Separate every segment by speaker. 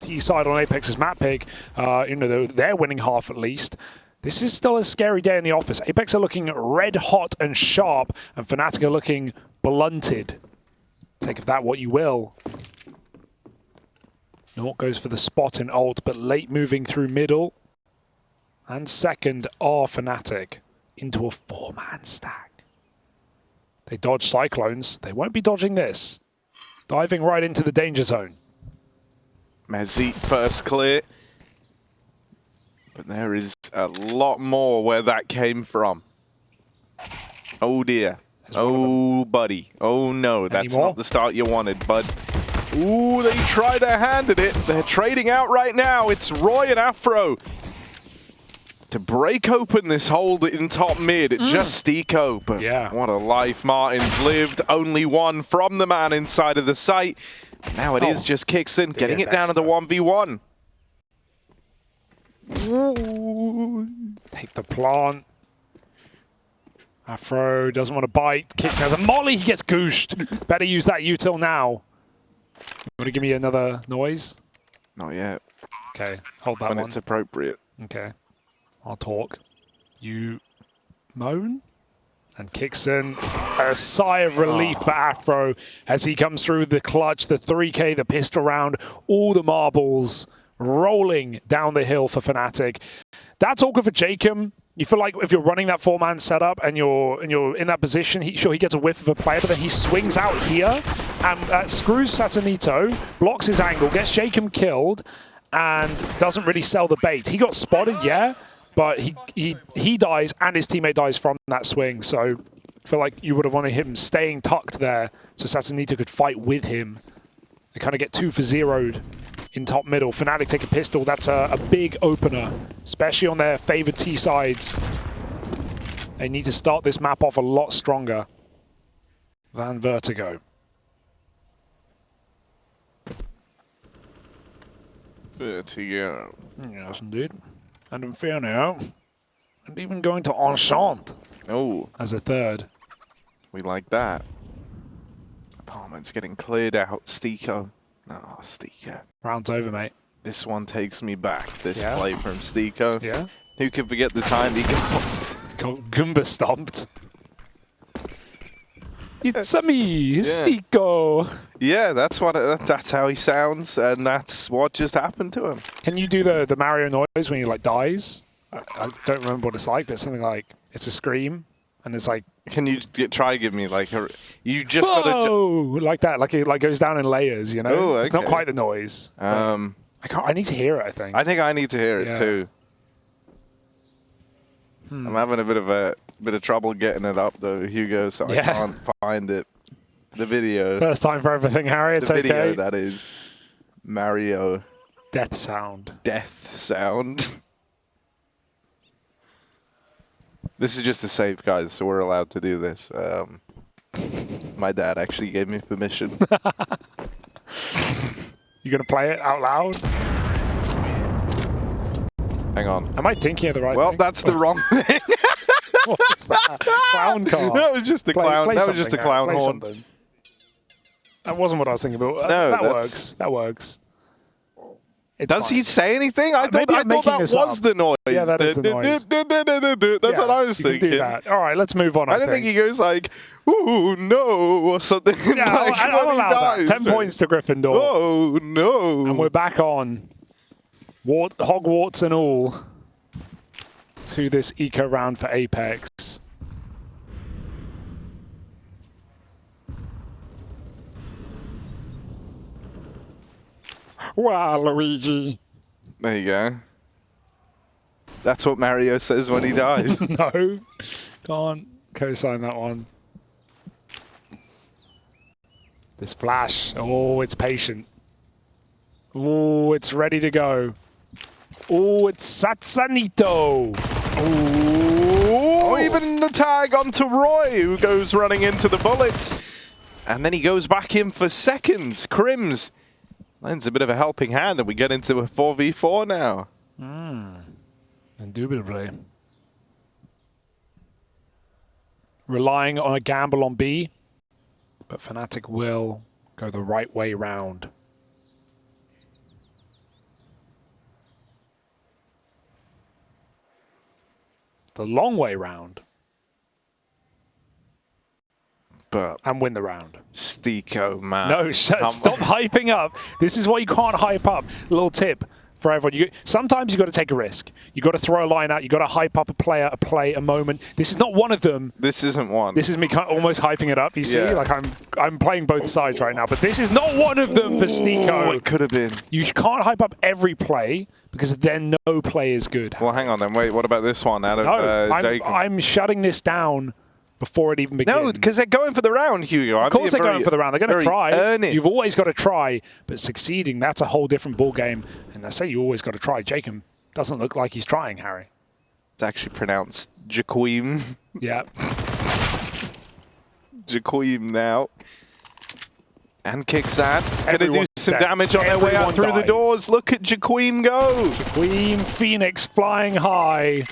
Speaker 1: T side on Apeks' map pick. You know, they're winning half at least. This is still a scary day in the office. Apeks are looking red hot and sharp, and fnatic are looking blunted. Take of that what you will. nawwk goes for the spot in ult, but late moving through middle. And second are fnatic into a 4-man stack. They dodge cyclones. They won't be dodging this. Diving right into the danger zone.
Speaker 2: Mezzi first clear. But there is a lot more where that came from. Oh dear. Oh buddy. Oh no, that's not the start you wanted, bud. Ooh, they try their hand at it. They're trading out right now. It's Roy and Afro to break open this hold in top mid. Just Steeko, but what a life Martin's lived. Only one from the man inside of the site. Now it is just KRIMZ getting it down to the 1v1.
Speaker 1: Ooh. Take the plant. Afro doesn't want to bite. KRIMZ has a molly. He gets gooshed. Better use that util now. You want to give me another noise?
Speaker 2: Not yet.
Speaker 1: Okay, hold that one.
Speaker 2: When it's appropriate.
Speaker 1: Okay, I'll talk. You moan? And KRIMZ, a sigh of relief for Afro as he comes through the clutch, the 3K, the pistol round, all the marbles rolling down the hill for fnatic. That's all good for jkaem. You feel like if you're running that 4-man setup and you're in that position, he gets a whiff of a player, but then he swings out here and screws Satanito, blocks his angle, gets jkaem killed, and doesn't really sell the bait. He got spotted, yeah, but he dies and his teammate dies from that swing. So I feel like you would have wanted him staying tucked there so Satanito could fight with him. They kind of get 2 for 0'd in top middle. fnatic take a pistol. That's a big opener, especially on their favored T sides. They need to start this map off a lot stronger than Vertigo.
Speaker 2: Vertigo.
Speaker 1: Yes, indeed. And Inferno. And even going to Enchant as a third.
Speaker 2: We like that. Apartment's getting cleared out. Steeko. Oh, Steeko.
Speaker 1: Round's over, mate.
Speaker 2: This one takes me back. This play from Steeko.
Speaker 1: Yeah.
Speaker 2: Who can forget the time he got
Speaker 1: Goomba stomped. It's me, Steeko.
Speaker 2: Yeah, that's how he sounds, and that's what just happened to him.
Speaker 1: Can you do the Mario noise when he like dies? I don't remember what it's like, but it's something like it's a scream, and it's like.
Speaker 2: Can you try give me like a? You just
Speaker 1: got
Speaker 2: to
Speaker 1: like that, like it goes down in layers, you know.
Speaker 2: Oh, okay.
Speaker 1: It's not quite the noise. I can't. I need to hear it. I think.
Speaker 2: I think I need to hear it too. I'm having a bit of trouble getting it up though, Hugo, so I can't find it. The video.
Speaker 1: First time for everything, Harry. It's
Speaker 2: the
Speaker 1: okay.
Speaker 2: Video, that is. Mario.
Speaker 1: Death sound.
Speaker 2: Death sound. This is just a save, guys, so we're allowed to do this. My dad actually gave me permission.
Speaker 1: You gonna play it out loud?
Speaker 2: Hang on.
Speaker 1: Am I thinking of the right thing?
Speaker 2: Well, that's the wrong thing.
Speaker 1: What's that? Clown car.
Speaker 2: That was just a clown. That was just a clown horn.
Speaker 1: Something. That wasn't what I was thinking about.
Speaker 2: No,
Speaker 1: that works. That works.
Speaker 2: Does he say anything? I thought that was the noise.
Speaker 1: Yeah, that is the noise.
Speaker 2: That's what I was thinking.
Speaker 1: Do that. All right, let's move on.
Speaker 2: I don't think he goes like, "Ooh no" or something.
Speaker 1: Yeah, like, I'll allow that. 10 points to Gryffindor.
Speaker 2: Oh no!
Speaker 1: And we're back on. Hogwarts and all to this eco round for Apeks. Wow, Luigi.
Speaker 2: There you go. That's what Mario says when he dies.
Speaker 1: No, can't co-sign that one. This flash. Oh, it's patient. Oh, it's ready to go. Oh, it's Satanito.
Speaker 2: Oh, even the tag onto Roy, who goes running into the bullets. And then he goes back in for seconds. KRIMZ lends a bit of a helping hand, and we get into a 4v4 now.
Speaker 1: Indubitably. Relying on a gamble on B, but fnatic will go the right way round. the long way round.
Speaker 2: But
Speaker 1: and win the round.
Speaker 2: Steeko, man.
Speaker 1: No, stop hyping up. This is what you can't hype up. Little tip for everyone. Sometimes you got to take a risk. You got to throw a line out. You got to hype up a player, a play, a moment. This is not one of them.
Speaker 2: This isn't one.
Speaker 1: This is me almost hyping it up. You see, like I'm playing both sides right now. But this is not one of them for Steeko.
Speaker 2: It could have been.
Speaker 1: You can't hype up every play because then no play is good.
Speaker 2: Well, hang on then. Wait, what about this one?
Speaker 1: I'm shutting this down before it even begins.
Speaker 2: No, because they're going for the round, Hugo.
Speaker 1: Of course they're going for the round. They're going to try.
Speaker 2: Earnest.
Speaker 1: You've always got to try, but succeeding, that's a whole different ball game. And I say you always got to try. jkaem doesn't look like he's trying, Harry.
Speaker 2: It's actually pronounced jkaem.
Speaker 1: Yeah.
Speaker 2: jkaem now. And KRIMZ. Going to do some
Speaker 1: dead.
Speaker 2: damage on their way out through the doors. Look at jkaem go.
Speaker 1: jkaem Phoenix flying high.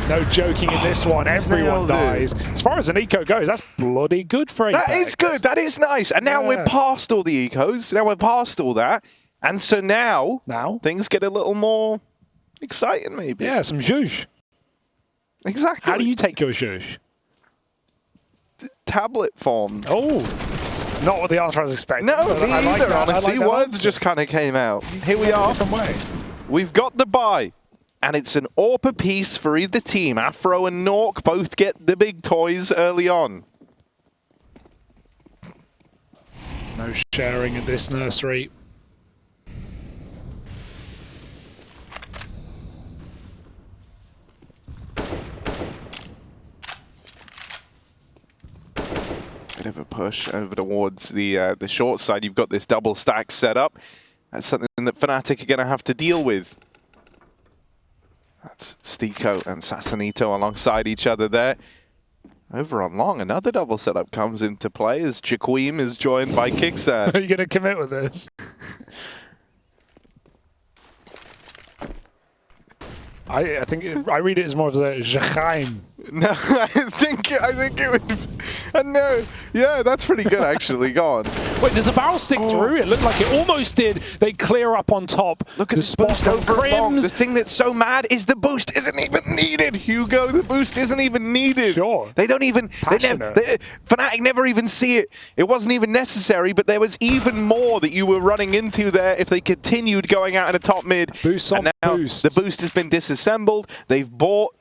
Speaker 1: No joking in this one. Everyone dies. As far as an eco goes, that's bloody good for Apeks.
Speaker 2: That is good. That is nice. And now we're past all the ecos. Now we're past all that. And so now things get a little more exciting, maybe.
Speaker 1: Yeah, some zhuzh.
Speaker 2: Exactly.
Speaker 1: How do you take your zhuzh?
Speaker 2: Tablet form.
Speaker 1: Oh, not what the answer I was expecting.
Speaker 2: No, me either, honestly. Words just kind of came out. Here we are. We've got the bye. And it's an AWP apiece for either team. Afro and nawwk both get the big toys early on.
Speaker 1: No sharing in this nursery.
Speaker 2: Bit of a push over towards the short side. You've got this double stack set up. That's something that fnatic are going to have to deal with. That's Steeko and Sassanito alongside each other there. Over on long, another double setup comes into play as jkaem is joined by KRIMZ.
Speaker 1: Are you going to commit with this? I think I read it as more of a jkaem.
Speaker 2: No, I think it would. No, yeah, that's pretty good actually. Go on.
Speaker 1: Wait, does a barrel stick through? It looked like it almost did. They clear up on top.
Speaker 2: Look at the boost over KRIMZ. The thing that's so mad is the boost isn't even needed, Hugo. The boost isn't even needed.
Speaker 1: Sure.
Speaker 2: They don't even. fnatic never even see it. It wasn't even necessary, but there was even more that you were running into there if they continued going out in a top mid.
Speaker 1: Boost on boost.
Speaker 2: The boost has been disassembled. They've bought.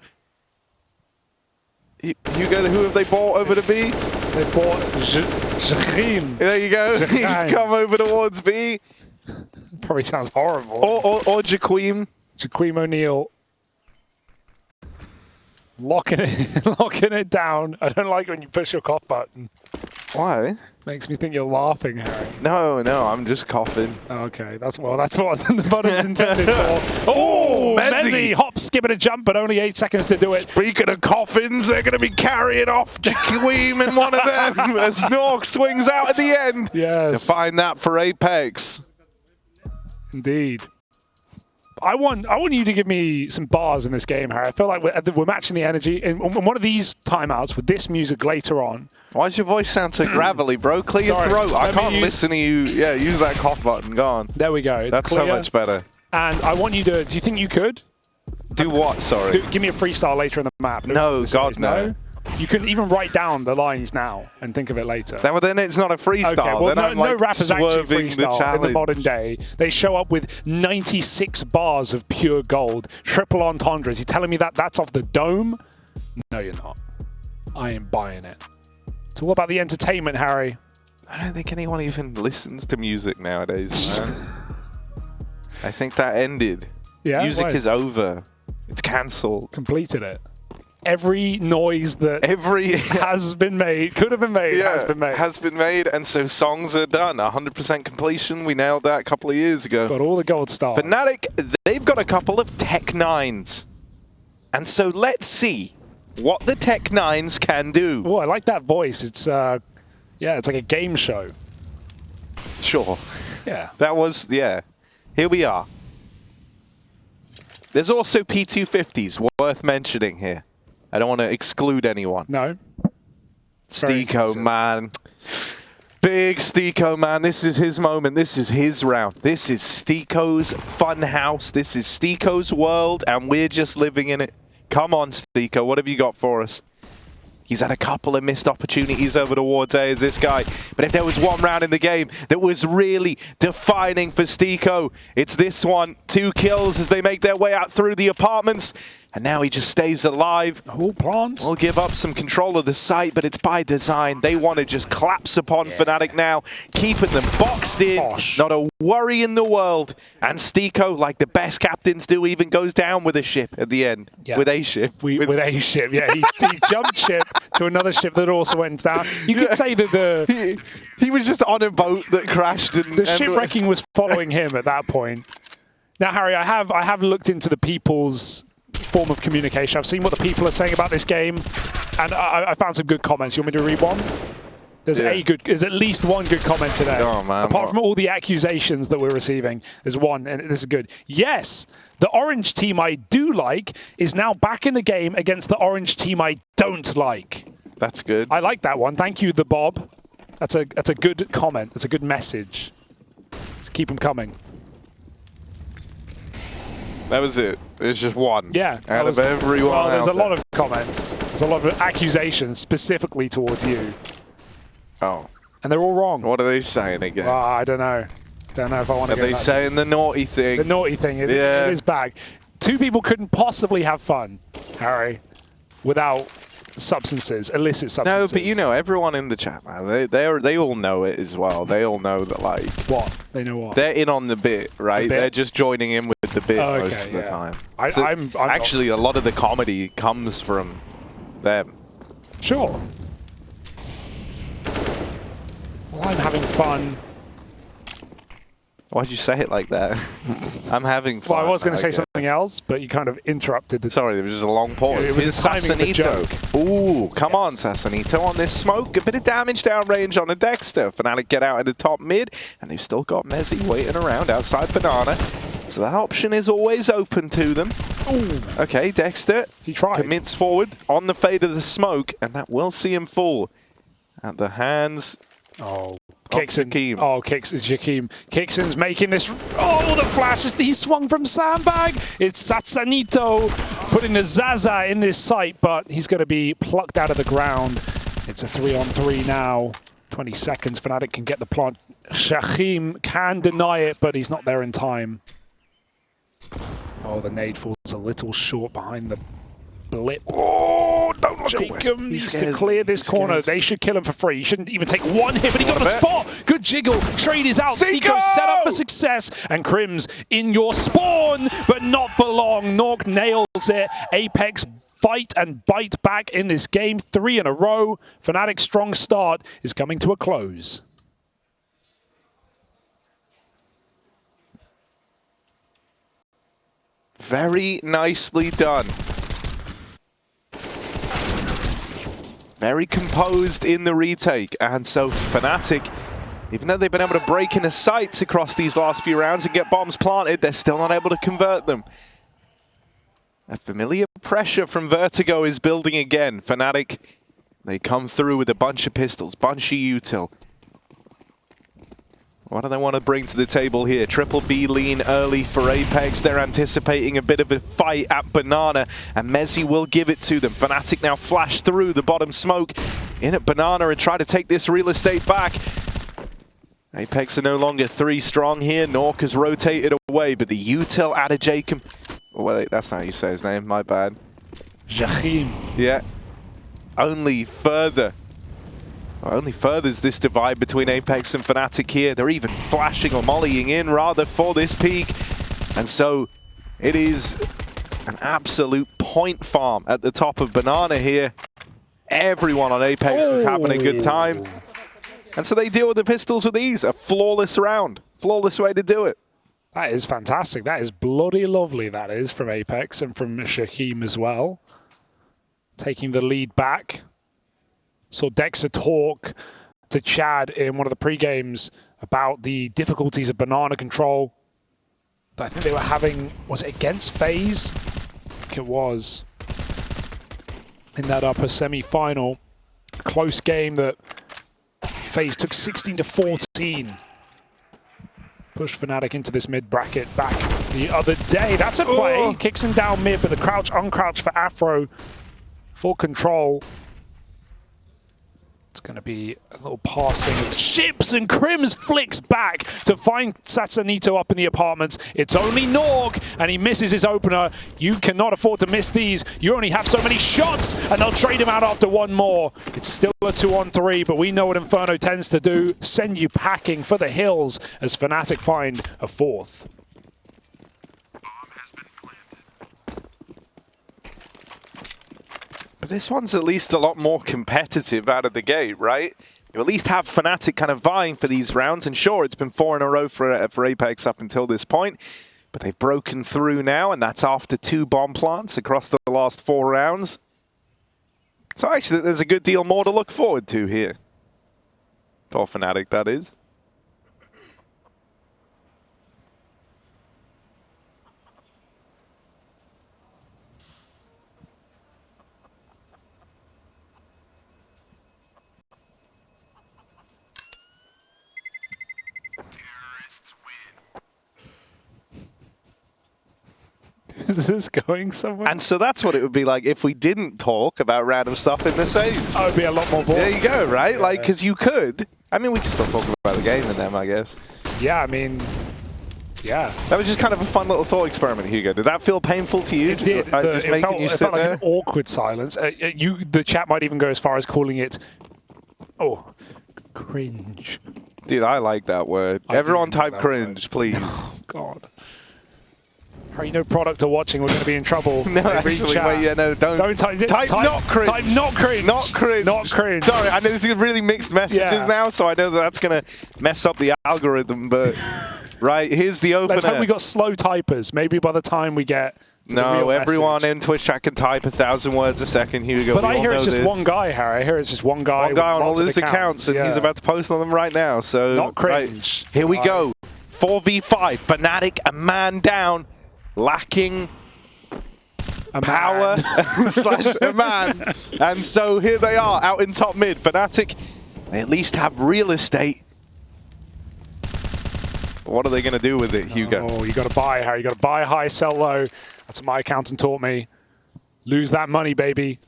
Speaker 2: Hugo, who have they bought over to B?
Speaker 1: They bought jkaem.
Speaker 2: There you go. He's come over towards B.
Speaker 1: Probably sounds horrible.
Speaker 2: Or jkaem.
Speaker 1: jkaem O'Neal. Locking it down. I don't like when you push your cough button.
Speaker 2: Why?
Speaker 1: Makes me think you're laughing, Harry.
Speaker 2: No, I'm just coughing.
Speaker 1: Okay, that's what the button's intended for. Oh, Mezzy! Hop, skip, and a jump, but only 8 seconds to do it.
Speaker 2: Speaking of coffins, they're going to be carrying off jkaem in one of them as nawwk swings out at the end.
Speaker 1: Yes.
Speaker 2: To find that for Apeks.
Speaker 1: Indeed. I want you to give me some bars in this game, Harry. I feel like we're matching the energy. In one of these timeouts with this music later on.
Speaker 2: Why does your voice sound so gravelly, bro? Clear your throat. I can't listen to you. Yeah, use that cough button. Go on.
Speaker 1: There we go.
Speaker 2: That's so much better.
Speaker 1: And I want you to... Do you think you could?
Speaker 2: Do what? Sorry.
Speaker 1: Give me a freestyle later in the map.
Speaker 2: No, God, no.
Speaker 1: You can even write down the lines now and think of it later.
Speaker 2: Then it's not a freestyle.
Speaker 1: Okay, well,
Speaker 2: then
Speaker 1: no rappers actually freestyle in the modern day. They show up with 96 bars of pure gold, triple entendres. You're telling me that's off the dome? No, you're not. I am buying it. So what about the entertainment, Harry?
Speaker 2: I don't think anyone even listens to music nowadays, man. I think that ended.
Speaker 1: Yeah,
Speaker 2: music is over. It's cancelled.
Speaker 1: Completed it. Every noise that has been made, could have been made, has been made.
Speaker 2: Has been made, and so songs are done. 100% completion. We nailed that a couple of years ago.
Speaker 1: Got all the gold stars.
Speaker 2: fnatic, they've got a couple of Tech 9s. And so let's see what the Tech 9s can do.
Speaker 1: Oh, I like that voice. It's, it's like a game show.
Speaker 2: Sure.
Speaker 1: Yeah.
Speaker 2: That was, Here we are. There's also P250s worth mentioning here. I don't want to exclude anyone.
Speaker 1: No.
Speaker 2: Steeko, man. Big Steeko, man. This is his moment. This is his round. This is Steeko's fun house. This is Steeko's world, and we're just living in it. Come on, Steeko, what have you got for us? He's had a couple of missed opportunities over towards A as this guy. But if there was one round in the game that was really defining for Steeko, it's this one. 2 kills as they make their way out through the apartments. And now he just stays alive.
Speaker 1: Oh, plants.
Speaker 2: We'll give up some control of the site, but it's by design. They want to just collapse upon fnatic now, keeping them boxed in.
Speaker 1: Gosh.
Speaker 2: Not a worry in the world. And Steeko, like the best captains do, even goes down with a ship at the end.
Speaker 1: Yeah.
Speaker 2: With a ship.
Speaker 1: With a ship, yeah. He jumped ship to another ship that also went down. You could say that
Speaker 2: he was just on a boat that crashed. And
Speaker 1: the shipwrecking was following him at that point. Now, Harry, I have looked into the people's form of communication. I've seen what the people are saying about this game, and I found some good comments. You want me to read one? There's there's at least one good comment today.
Speaker 2: Oh, man.
Speaker 1: Apart from all the accusations that we're receiving, there's one, and this is good. Yes, the orange team I do like is now back in the game against the orange team I don't like.
Speaker 2: That's good.
Speaker 1: I like that one. Thank you, the Bob. That's a good comment. That's a good message. Just keep them coming.
Speaker 2: That was it. There's just one.
Speaker 1: Yeah.
Speaker 2: Out of everyone.
Speaker 1: Well, there's a lot of comments. There's a lot of accusations specifically towards you.
Speaker 2: Oh.
Speaker 1: And they're all wrong.
Speaker 2: What are they saying again?
Speaker 1: I don't know. Don't know if I want to
Speaker 2: Are they saying the naughty thing?
Speaker 1: The naughty thing. It is back. 2 people couldn't possibly have fun, Harry, without substances, illicit substances.
Speaker 2: No, but you know, everyone in the chat, man, they all know it as well. They all know that, like...
Speaker 1: What? They know what?
Speaker 2: They're in on the bit, right?
Speaker 1: The bit?
Speaker 2: They're just joining in with the bit most of the time.
Speaker 1: I'm
Speaker 2: actually, a lot of the comedy comes from them.
Speaker 1: Sure. Well, I'm having fun.
Speaker 2: Why'd you say it like that? I'm having fun.
Speaker 1: Well, I was going to say something else, but you kind of interrupted the...
Speaker 2: Sorry, there was just a long pause.
Speaker 1: It was timing of the joke.
Speaker 2: Ooh, come on, Sassanito on this smoke. A bit of damage downrange on a Dexter. fnatic get out in the top mid, and they've still got Mezzy waiting around outside Banana. So that option is always open to them.
Speaker 1: Ooh.
Speaker 2: Okay, Dexter
Speaker 1: He tried.
Speaker 2: commits forward on the fade of the smoke, and that will see him fall at the hands...
Speaker 1: Oh, Kixon.
Speaker 2: jkaem.
Speaker 1: Oh, jkaem. Kixon's making this. Oh, the flash. He swung from sandbag. It's Satsanito putting the Zaza in this site, but he's going to be plucked out of the ground. It's a 3-on-3 now. 20 seconds. fnatic can get the plant. jkaem can deny it, but he's not there in time. Oh, the nade falls a little short behind the blip.
Speaker 2: Oh, don't look
Speaker 1: jkaem needs to clear this corner. They should kill him for free. He shouldn't even take one hit, but he got the spot. Good jiggle. Trade is out. Steeko set up for success. And KRIMZ in your spawn, but not for long. nawwk nails it. Apeks fight and bite back in this game. 3 in a row. fnatic's strong start is coming to a close.
Speaker 2: Very nicely done. Very composed in the retake, and so fnatic, even though they've been able to break into sites across these last few rounds and get bombs planted, they're still not able to convert them. A familiar pressure from Vertigo is building again. fnatic, they come through with a bunch of pistols, bunch of util. What do they want to bring to the table here? Triple B lean early for Apeks. They're anticipating a bit of a fight at Banana, and Mezzy will give it to them. fnatic now flash through the bottom smoke in at Banana and try to take this real estate back. Apeks are no longer 3 strong here. nawwk has rotated away, but the util out of jkaem. Oh, wait, that's not how you say his name. My bad.
Speaker 1: jkaem.
Speaker 2: Yeah. Only furthers this divide between Apeks and fnatic here. They're even flashing or mollying in rather for this peak. And so it is an absolute point farm at the top of Banana here. Everyone on Apeks is having a good time. And so they deal with the pistols with ease. A flawless round. Flawless way to do it.
Speaker 1: That is fantastic. That is bloody lovely, that is, from Apeks and from jkaem as well. Taking the lead back. Saw Dexter talk to Chad in one of the pre-games about the difficulties of Banana control. I think they were having, was it against FaZe? I think it was. In that upper semi-final. Close game that FaZe took 16-14. Pushed fnatic into this mid-bracket back the other day. That's a play. Kicks him down mid, but the crouch, uncrouch for Afro. Full control. It's going to be a little passing of ships, and KRIMZ flicks back to find Sasanito up in the apartments. It's only nawwk, and he misses his opener. You cannot afford to miss these. You only have so many shots, and they'll trade him out after one more. It's still a 2-on-3, but we know what Inferno tends to do. Send you packing for the hills as fnatic find a fourth.
Speaker 2: This one's at least a lot more competitive out of the gate, right? You at least have fnatic kind of vying for these rounds, and sure, it's been 4 in a row for Apeks up until this point, but they've broken through now, and that's after 2 bomb plants across the last 4 rounds. So actually, there's a good deal more to look forward to here. For fnatic, that is.
Speaker 1: Is this going somewhere?
Speaker 2: And so that's what it would be like if we didn't talk about random stuff in the saves.
Speaker 1: Oh, it would be a lot more boring.
Speaker 2: There you go, right?
Speaker 1: Yeah.
Speaker 2: Like, because you could. I mean, we can still talk about the game in them, I guess.
Speaker 1: Yeah, I mean, yeah.
Speaker 2: That was just kind of a fun little thought experiment, Hugo. Did that feel painful to you?
Speaker 1: It did. It felt like an awkward silence. The chat might even go as far as calling it, cringe.
Speaker 2: Dude, I like that word. Everyone type cringe, please.
Speaker 1: Oh, God. Harry, no product or watching, we're going to be in trouble.
Speaker 2: No, actually, wait, yeah, no, don't type not cringe.
Speaker 1: Type not cringe.
Speaker 2: Not cringe.
Speaker 1: Not cringe.
Speaker 2: Sorry, I know this is really mixed messages now, so I know that's going to mess up the algorithm, but right, here's the opener.
Speaker 1: Let's hope we got slow typers. Maybe by the time we get to the real
Speaker 2: everyone
Speaker 1: message.
Speaker 2: in Twitch chat can type 1,000 words a second, Hugo.
Speaker 1: But I hear it's just one guy, Harry. I hear it's just one guy.
Speaker 2: One guy on all his accounts, and he's about to post on them right now. So
Speaker 1: not cringe.
Speaker 2: Right, here we go. 4v5. fnatic, a man down. Lacking power / a man. And so here they are out in top mid. fnatic, they at least have real estate. What are they going to do with it, Hugo?
Speaker 1: Oh, you got to buy, Harry. You got to buy high, sell low. That's what my accountant taught me. Lose that money, baby.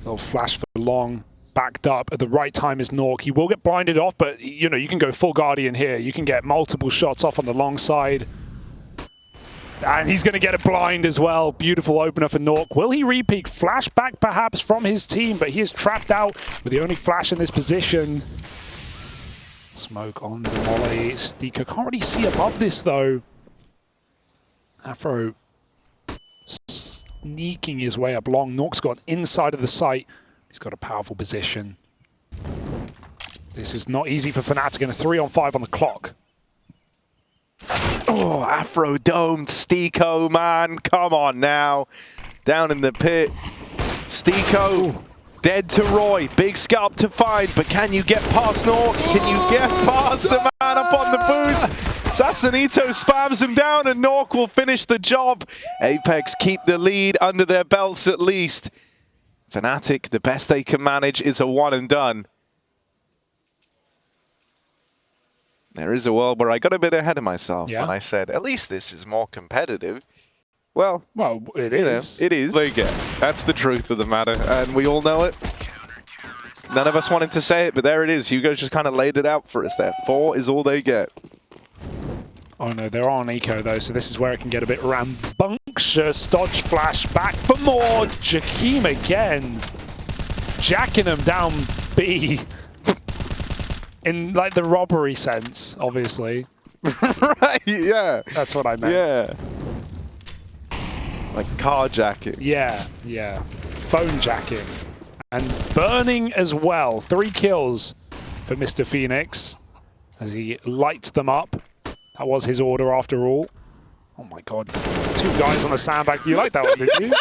Speaker 1: Little flash for long. Backed up at the right time is nawwk. He will get blinded off, but you know, you can go full Guardian here. You can get multiple shots off on the long side. And he's going to get a blind as well. Beautiful opener for nawwk. Will he repeat? Flashback perhaps from his team, but he is trapped out with the only flash in this position. Smoke on the molly. Steeko can't really see above this though. Afro sneaking his way up long. nawwk's got inside of the site. He's got a powerful position. This is not easy for fnatic, and a 3-on-5 on the clock.
Speaker 2: Oh, Afro domed Steeko, man. Come on now. Down in the pit. Steeko, dead to Roy. Big scalp to find, but can you get past nawwk? Can you get past the man up on the boost? Sasanito spams him down, and nawwk will finish the job. Apeks keep the lead under their belts at least. fnatic, the best they can manage is a one and done. There is a world where I got a bit ahead of myself when I said, at least this is more competitive. Well,
Speaker 1: it is.
Speaker 2: It is. They get. That's the truth of the matter, and we all know it. None of us wanted to say it, but there it is. Hugo's just kind of laid it out for us there. 4 is all they get.
Speaker 1: Oh no, they're on eco though, so this is where it can get a bit rambunctious. Dodge flash back for more. jkaem again. Jacking him down B. In like the robbery sense, obviously.
Speaker 2: Right, yeah.
Speaker 1: That's what I meant.
Speaker 2: Yeah. Like carjacking.
Speaker 1: Yeah, yeah. Phone jacking. And burning as well. 3 kills for Mr. Phoenix as he lights them up. That was his order after all. Oh my god. 2 guys on the sandbag. You like that one, did you?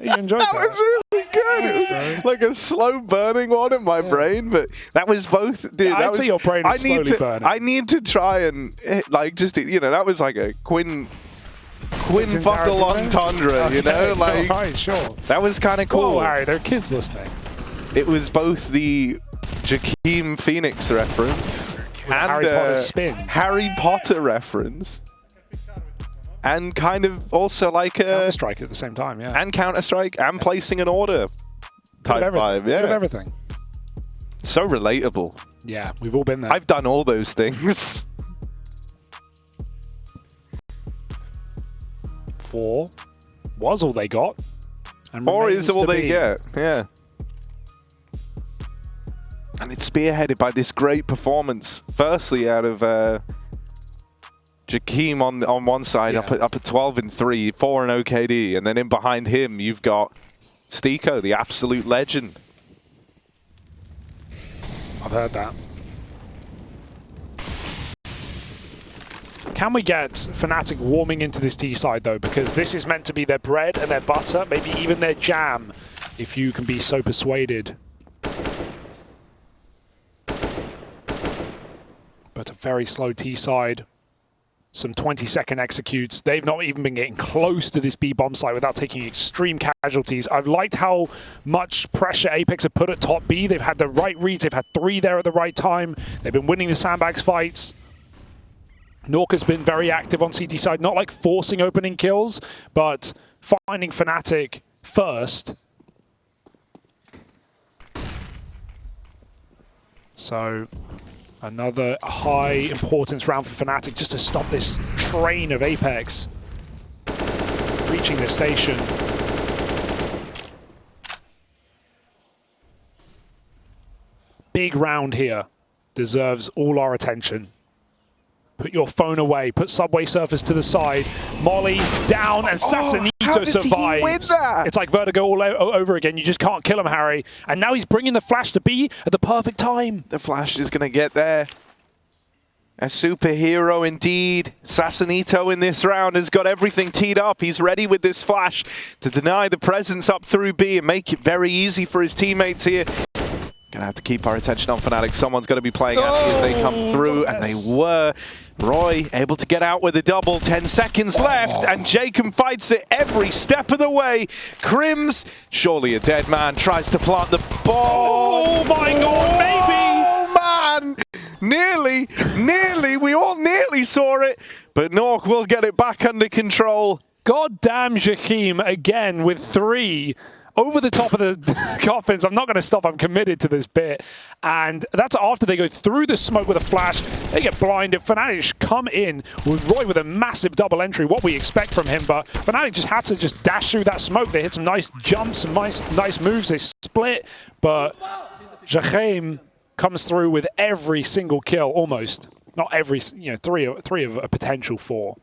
Speaker 1: You enjoyed that?
Speaker 2: That was really good. It was like a slow burning one in my brain, but that was both. Dude,
Speaker 1: I'd say your brain is slowly burning.
Speaker 2: I need to try and like just that was like a Quinn fuckle on Tundra, you know, like
Speaker 1: right, sure.
Speaker 2: That was kind of cool.
Speaker 1: Oh, Harry, there are kids listening.
Speaker 2: It was both the jkaem Phoenix reference and
Speaker 1: Harry Potter spin.
Speaker 2: Harry Potter reference. and kind of also like a
Speaker 1: Counter-Strike at the same time, yeah.
Speaker 2: And Counter-Strike and placing an order type vibe. Yeah.
Speaker 1: Bit of everything.
Speaker 2: So relatable.
Speaker 1: Yeah, we've all been there.
Speaker 2: I've done all those things.
Speaker 1: 4 was all they got. And
Speaker 2: 4 is all they
Speaker 1: be.
Speaker 2: get, yeah. And it's spearheaded by this great performance. Firstly, out of jkaem on one side,
Speaker 1: yeah.
Speaker 2: up at 12 and 3, 4 and OKD, and then in behind him you've got Stiko, the absolute legend.
Speaker 1: I've heard that. Can we get fnatic warming into this T side though? Because this is meant to be their bread and their butter, maybe even their jam, if you can be so persuaded. But a very slow T side. Some 20-second executes. They've not even been getting close to this B-bomb site without taking extreme casualties. I've liked how much pressure Apeks have put at top B. They've had the right reads. They've had 3 there at the right time. They've been winning the sandbags fights. nawwk has been very active on CT side, not like forcing opening kills, but finding fnatic first. So another high importance round for fnatic just to stop this train of Apeks reaching the station. Big round here. Deserves all our attention. Put your phone away. Put Subway Surfers to the side. Molly down, and Sassanito survives.
Speaker 2: Win that?
Speaker 1: It's like Vertigo all over again. You just can't kill him, Harry. And now he's bringing the Flash to B at the perfect time.
Speaker 2: The Flash is going to get there. A superhero indeed. Sassanito in this round has got everything teed up. He's ready with this Flash to deny the presence up through B and make it very easy for his teammates here. Gonna have to keep our attention on fnatic. Someone's got to be playing out if they come through, and they were. Roy able to get out with a double. 10 seconds left, and jkaem fights it every step of the way. KRIMZ, surely a dead man, tries to plant the ball.
Speaker 1: Oh my god, maybe!
Speaker 2: Oh man! Nearly, we all nearly saw it, but nawwk will get it back under control.
Speaker 1: God damn jkaem again with 3. Over the top of the coffins. I'm not going to stop. I'm committed to this bit. And that's after they go through the smoke with a flash. They get blinded. fnatic come in with Roy with a massive double entry. What we expect from him. But fnatic just had to just dash through that smoke. They hit some nice jumps, some nice moves. They split. But jkaem comes through with every single kill, almost. Not every, you know, three of a potential 4.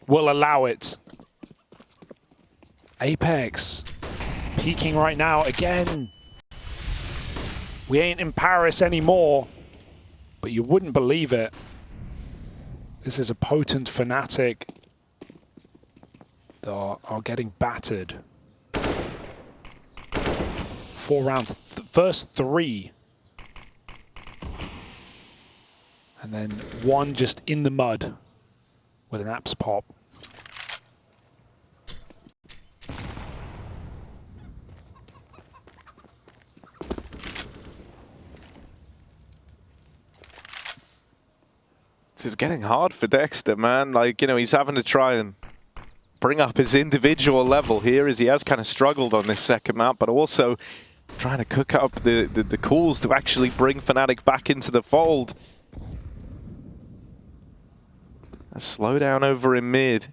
Speaker 1: Will allow it. Apeks peaking right now again. We ain't in Paris anymore, but you wouldn't believe it. This is a potent fnatic that are getting battered. 4 rounds, first 3. And then 1 just in the mud with an Apeks pop.
Speaker 2: This is getting hard for Dexter, man. Like, you know, he's having to try and bring up his individual level here, as he has kind of struggled on this second map, but also trying to cook up the calls to actually bring fnatic back into the fold. A slowdown over in mid.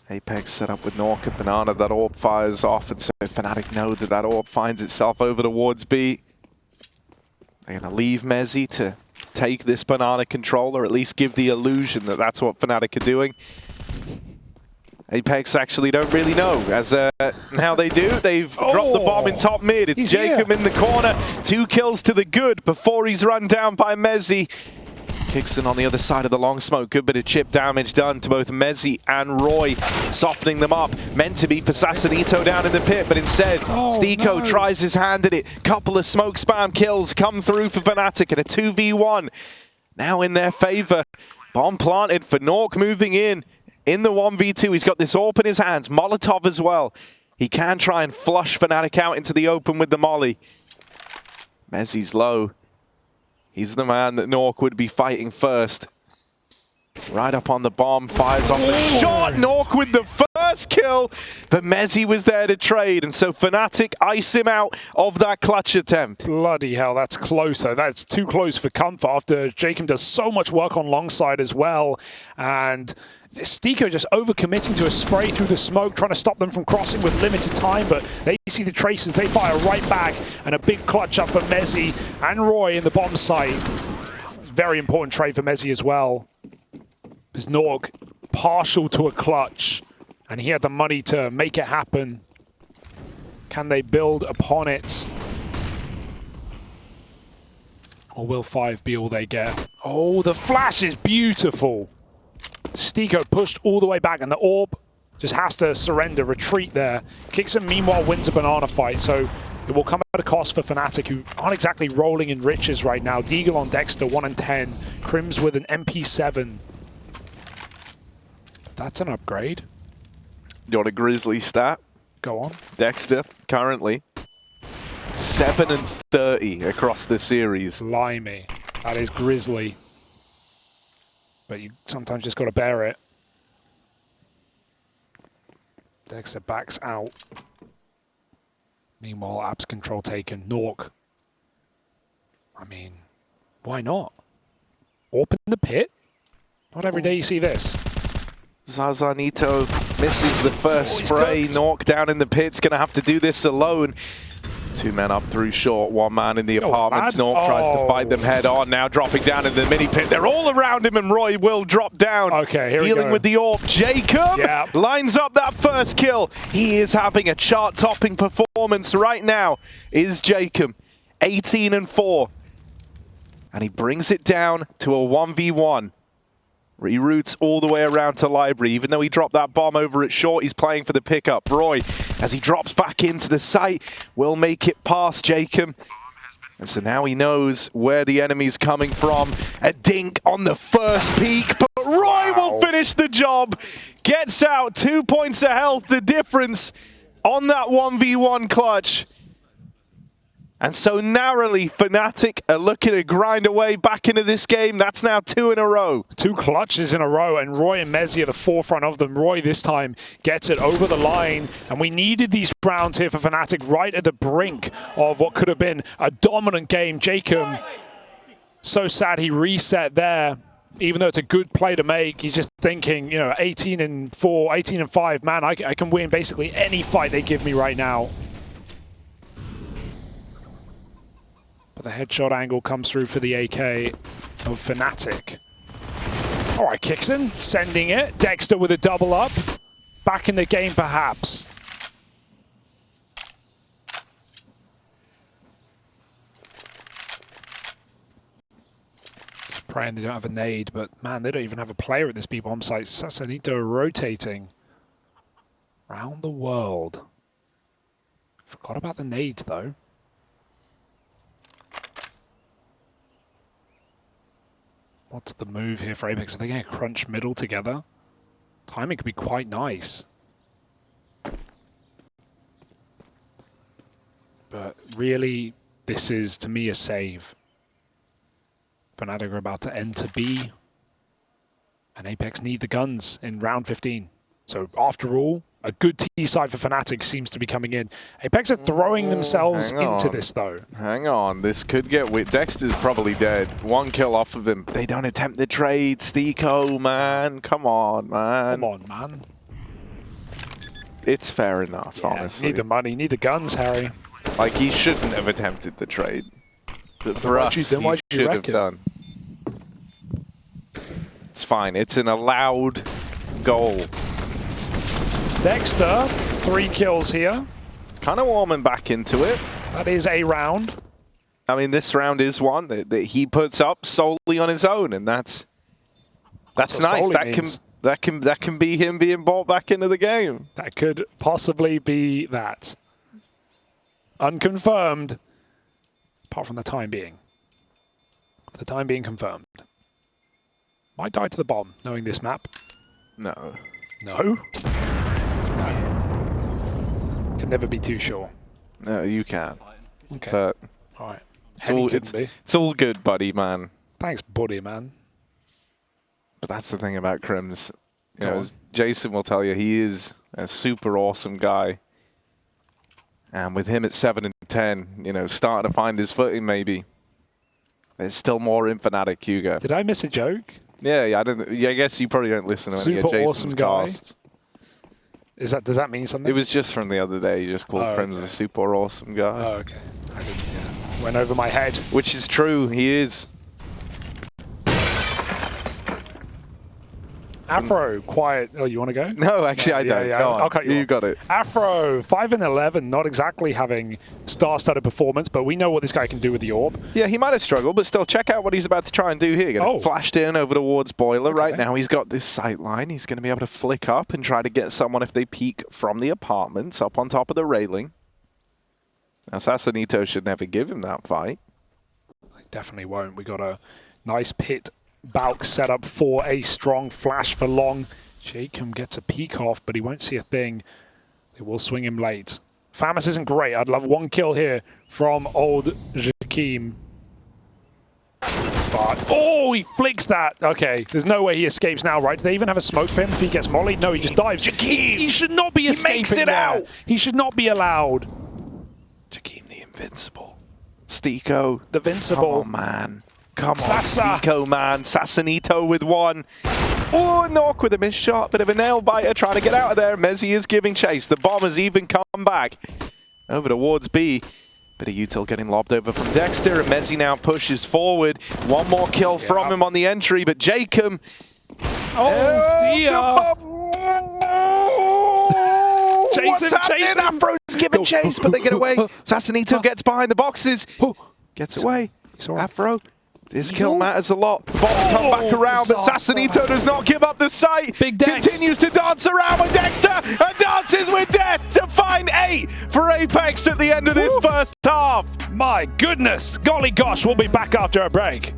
Speaker 2: Apeks set up with nawwk and Banana. That orb fires off, and so fnatic know that that orb finds itself over towards B. They're going to leave Mezzy to take this Banana control, or at least give the illusion that that's what fnatic are doing. Apeks actually don't really know, as now they do. They've dropped the bomb in top mid. It's jkaem in the corner. 2 kills to the good before he's run down by Mezzy. Kickson on the other side of the long smoke. Good bit of chip damage done to both Mezzy and Roy, softening them up. Meant to be for Sassanito down in the pit, but instead, Stiko tries his hand at it. Couple of smoke spam kills come through for fnatic, and a 2v1 now in their favor. Bomb planted for nawwk, moving in the 1v2. He's got this AWP in his hands. Molotov as well. He can try and flush fnatic out into the open with the molly. Mezzy's low. He's the man that nawwk would be fighting first. Right up on the bomb, fires on the shot. nawwk with the first kill, but Mezzy was there to trade, and so fnatic ice him out of that clutch attempt.
Speaker 1: Bloody hell, that's closer. That's too close for comfort after jkaem does so much work on long side as well. And Stiko just overcommitting to a spray through the smoke, trying to stop them from crossing with limited time, but they see the traces, they fire right back, and a big clutch up for Mezzy and Roy in the bomb site. Very important trade for Mezzy as well. Because nawwk partial to a clutch, and he had the money to make it happen. Can they build upon it? Or will 5 be all they get? Oh, the flash is beautiful. Stiko pushed all the way back, and the orb just has to surrender, retreat there. KRIMZ meanwhile wins a banana fight, so it will come at a cost for fnatic, who aren't exactly rolling in riches right now. Deagle on Dexter, 1 and 10. KRIMZ with an MP7. That's an upgrade.
Speaker 2: You want a Grizzly stat?
Speaker 1: Go on.
Speaker 2: Dexter, currently 7 and 30 across the series.
Speaker 1: Blimey. That is Grizzly. But you sometimes just got to bear it. Dexter backs out. Meanwhile, Apeks control taken. nawwk. I mean, why not? Open the pit? Not every day you see this.
Speaker 2: Zazanito misses the first spray. nawwk down in the pit's going to have to do this alone. 2 men up through short, 1 man in the apartments. nawwk tries to fight them head on, now dropping down in the mini pit. They're all around him, and Roy will drop down.
Speaker 1: Okay, here we go.
Speaker 2: Dealing with the orb. jkaem lines up that first kill. He is having a chart-topping performance right now, is jkaem. 18 and 4. And he brings it down to a 1v1. Reroutes all the way around to library. Even though he dropped that bomb over at short, he's playing for the pickup. Roy, as he drops back into the site, will make it past jkaem. And so now he knows where the enemy's coming from. A dink on the first peak, but Roy will finish the job. Gets out, 2 points of health, the difference on that 1v1 clutch. And so narrowly, fnatic are looking to grind away back into this game. That's now 2 in a row.
Speaker 1: 2 clutches in a row, and Roy and Mezzy are the forefront of them. Roy this time gets it over the line, and we needed these rounds here for fnatic right at the brink of what could have been a dominant game. jkaem, so sad he reset there. Even though it's a good play to make, he's just thinking, you know, 18 and 4, 18 and 5, man, I can win basically any fight they give me right now. But the headshot angle comes through for the AK of fnatic. All right, KRIMZ sending it. Dexter with a double up. Back in the game, perhaps. Just praying they don't have a nade, but man, they don't even have a player at this B bomb site. Sassanito rotating around the world. Forgot about the nades, though. What's the move here for Apeks? Are they going to crunch middle together? Timing could be quite nice. But really, this is, to me, a save. fnatic are about to enter B. And Apeks need the guns in round 15. So after all, a good T side for fnatic seems to be coming in. Apeks are throwing themselves into this, though.
Speaker 2: Hang on, this could get weird. Dexter's probably dead. 1 kill off of him. They don't attempt the trade. Stiko, man. Come on, man.
Speaker 1: Come on, man.
Speaker 2: It's fair enough, honestly.
Speaker 1: Need the money, need the guns, Harry.
Speaker 2: Like, he shouldn't have attempted the trade. But for us, he should have done. It's fine. It's an allowed goal.
Speaker 1: Dexter, 3 kills here.
Speaker 2: Kind of warming back into it.
Speaker 1: That is a round.
Speaker 2: I mean, this round is one that he puts up solely on his own, and that's nice. That can be him being brought back into the game.
Speaker 1: That could possibly be that. Unconfirmed, apart from the time being. The time being confirmed. Might die to the bomb, knowing this map.
Speaker 2: No.
Speaker 1: No? Can never be too sure.
Speaker 2: No, you can.
Speaker 1: Okay.
Speaker 2: But
Speaker 1: all right.
Speaker 2: It's all good, buddy, man.
Speaker 1: Thanks, buddy, man.
Speaker 2: But that's the thing about KRIMZ. You know, as Jason will tell you, he is a super awesome guy. And with him at 7 and 10, you know, starting to find his footing maybe. There's still more in fnatic, Hugo.
Speaker 1: Did I miss a joke?
Speaker 2: Yeah, I guess you probably don't listen to any of
Speaker 1: Super
Speaker 2: Jason's
Speaker 1: awesome guy.
Speaker 2: casts.
Speaker 1: Does that mean something?
Speaker 2: It was just from the other day. You just called KRIMZ a super awesome guy.
Speaker 1: Oh, okay. I didn't, yeah. Went over my head.
Speaker 2: Which is true. He is.
Speaker 1: Afro, quiet. Oh, you want to go?
Speaker 2: No, actually, I don't. Go on.
Speaker 1: I'll cut you
Speaker 2: You
Speaker 1: off.
Speaker 2: got it.
Speaker 1: Afro, 5 and 11, not exactly having star-studded performance, but we know what this guy can do with the orb.
Speaker 2: Yeah, he might have struggled, but still, check out what he's about to try and do here. Flashed in over towards Boiler. Right now, he's got this sight line. He's going to be able to flick up and try to get someone if they peek from the apartments up on top of the railing. Assassinito should never give him that fight.
Speaker 1: I definitely won't. We got a nice pit Balk set up for a strong flash for long. jkaem gets a peek off, but he won't see a thing. They will swing him late. Famas isn't great. I'd love 1 kill here from old jkaem. But, oh, he flicks that. Okay, there's no way he escapes now, right? Do they even have a smoke for him if he gets mollied? No, he just dives.
Speaker 2: jkaem!
Speaker 1: He should not be escaping. He makes it out! He should not be allowed.
Speaker 2: jkaem the invincible. Stiko.
Speaker 1: The Vincible.
Speaker 2: Come on, man. Come on, Stiko, man. Sassanito with 1. Oh, Nork with a missed shot. Bit of a nail biter trying to get out of there. Mezzi is giving chase. The bombers even come back. Over towards B. Bit of util getting lobbed over from Dexter. And Mezzi now pushes forward. 1 more kill from him on the entry. But jkaem.
Speaker 1: Oh, dear.
Speaker 2: What's happening? Afro's giving chase, but they get away. Sassanito gets behind the boxes. Gets away. Afro. This kill matters a lot. Bombs come back around, but Sassanito does not give up the sight.
Speaker 1: Big Dex
Speaker 2: continues to dance around with Dexter and dances with death to find 8 for Apeks at the end of this first half.
Speaker 1: My goodness. Golly gosh, we'll be back after a break.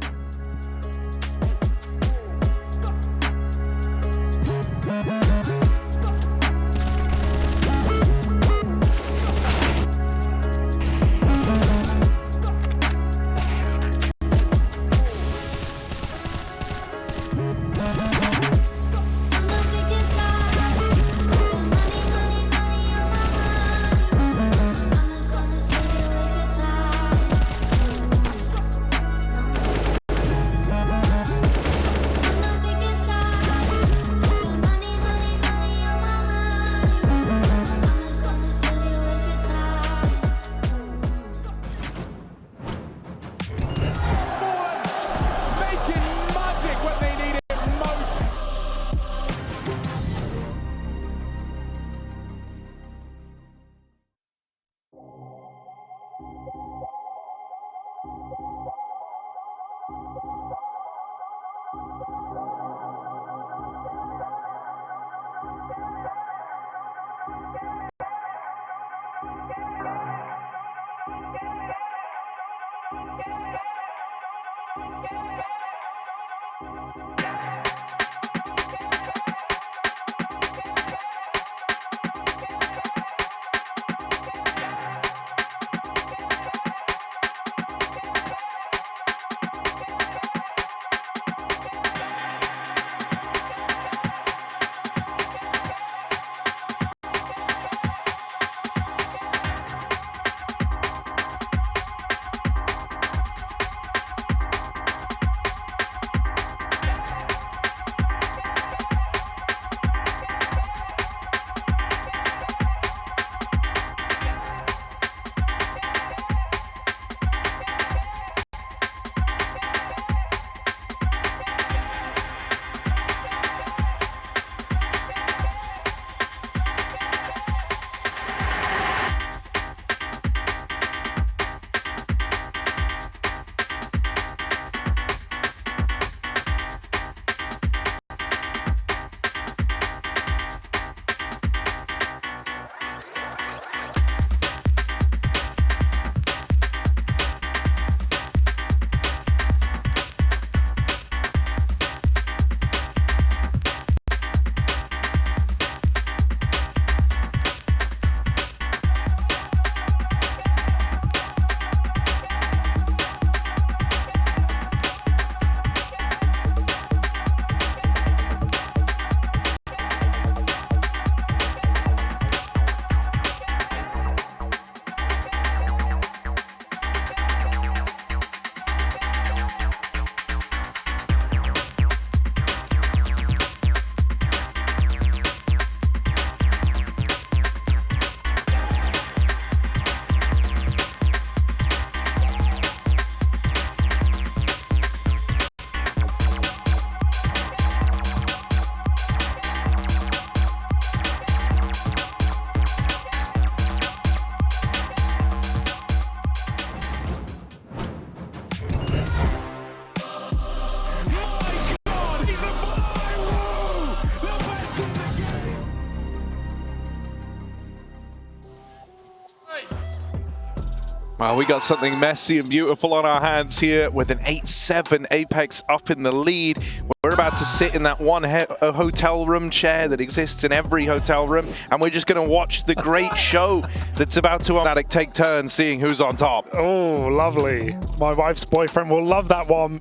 Speaker 2: Well, we got something messy and beautiful on our hands here with an 8-7 Apeks up in the lead. We're about to sit in that one hotel room chair that exists in every hotel room, and we're just going to watch the great show that's about to fnatic take turns seeing who's on top.
Speaker 1: Oh, lovely. My wife's boyfriend will love that one.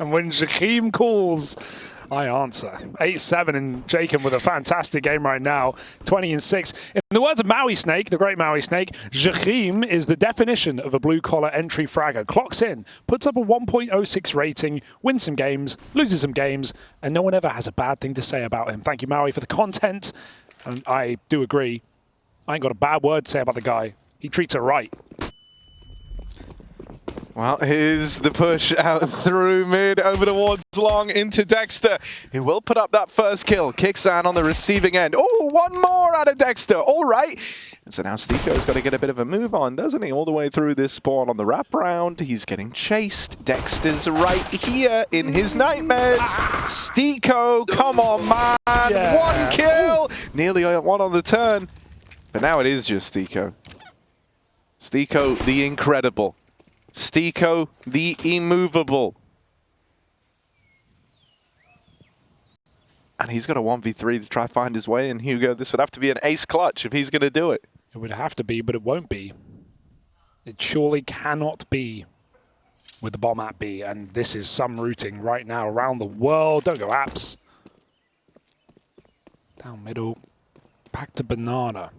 Speaker 1: And when jkaem calls, I answer. 8-7 and jkaem with a fantastic game right now. 20-6. In the words of Maui Snake, the great Maui Snake, jkaem is the definition of a blue-collar entry fragger. Clocks in, puts up a 1.06 rating, wins some games, loses some games, and no one ever has a bad thing to say about him. Thank you, Maui, for the content. And I do agree. I ain't got a bad word to say about the guy. He treats it right.
Speaker 2: Well, here's the push out through mid, over towards long into Dexter, who will put up that first kill. KRIMZ on the receiving end. Oh, one more out of Dexter. All right. And so now Steeko's got to get a bit of a move on, doesn't he? All the way through this spawn on the wraparound. He's getting chased. Dexter's right here in his nightmares. Steeko, come on, man. Yeah. One kill. Nearly one on the turn. But now it is just Steeko. Steeko, the incredible. Steeko, the immovable. And he's got a 1v3 to try find his way in. Hugo, this would have to be an ace clutch if he's going to do it.
Speaker 1: It would have to be, but it won't be. It surely cannot be with the bomb at B. And this is some routing right now around the world. Don't go apps. Down middle. Back to banana.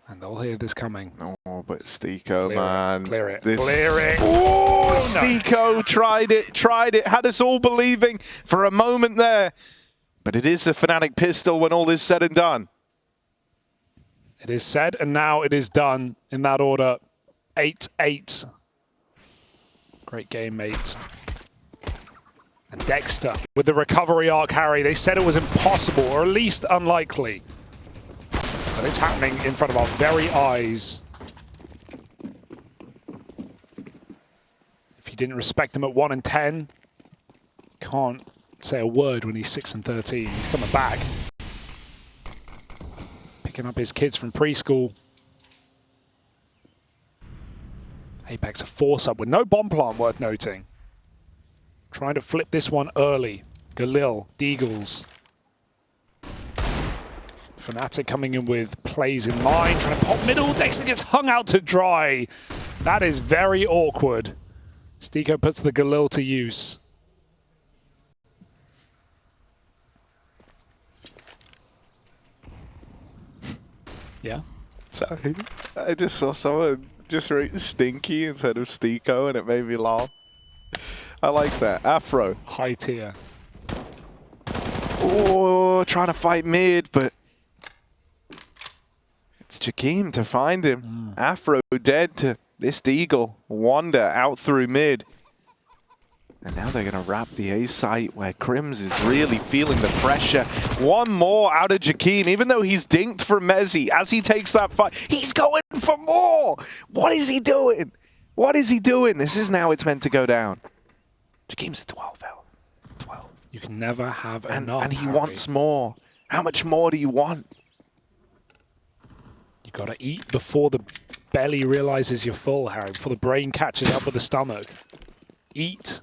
Speaker 1: And they'll hear this coming.
Speaker 2: Oh, but Steeko, man.
Speaker 1: Clear it.
Speaker 2: This...
Speaker 1: Clear it.
Speaker 2: Oh, Steeko tried it, had us all believing for a moment there. But it is a fnatic pistol when all is said and done.
Speaker 1: It is said, and now it is done in that order. 8-8. Great game, mate. And Dexter with the recovery arc carry. They said it was impossible, or at least unlikely. But it's happening in front of our very eyes. If you didn't respect him at 1 and 10, can't say a word when he's 6 and 13. He's coming back. Picking up his kids from preschool. Apeks a force up with no bomb plant worth noting. Trying to flip this one early. Galil, Deagles. fnatic coming in with plays in mind, trying to pop middle. Dexter gets hung out to dry. That is very awkward. Steeko puts the Galil to use. Yeah?
Speaker 2: Sorry. I just saw someone just write Stinky instead of Steeko and it made me laugh. I like that. Afro.
Speaker 1: High tier.
Speaker 2: Oh, trying to fight mid, but it's jkaem to find him. Afro dead to this Deagle. Wander out through mid. And now they're going to wrap the A site where KRIMZ is really feeling the pressure. One more out of jkaem, even though he's dinked from Mezzy. As he takes that fight, he's going for more. What is he doing? What is he doing? This is now it's meant to go down. jkaem's at 12 L. 12.
Speaker 1: You can never have enough.
Speaker 2: And he wants more. How much more do you want?
Speaker 1: You got to eat before the belly realizes you're full, Harry. Before the brain catches up with the stomach. Eat.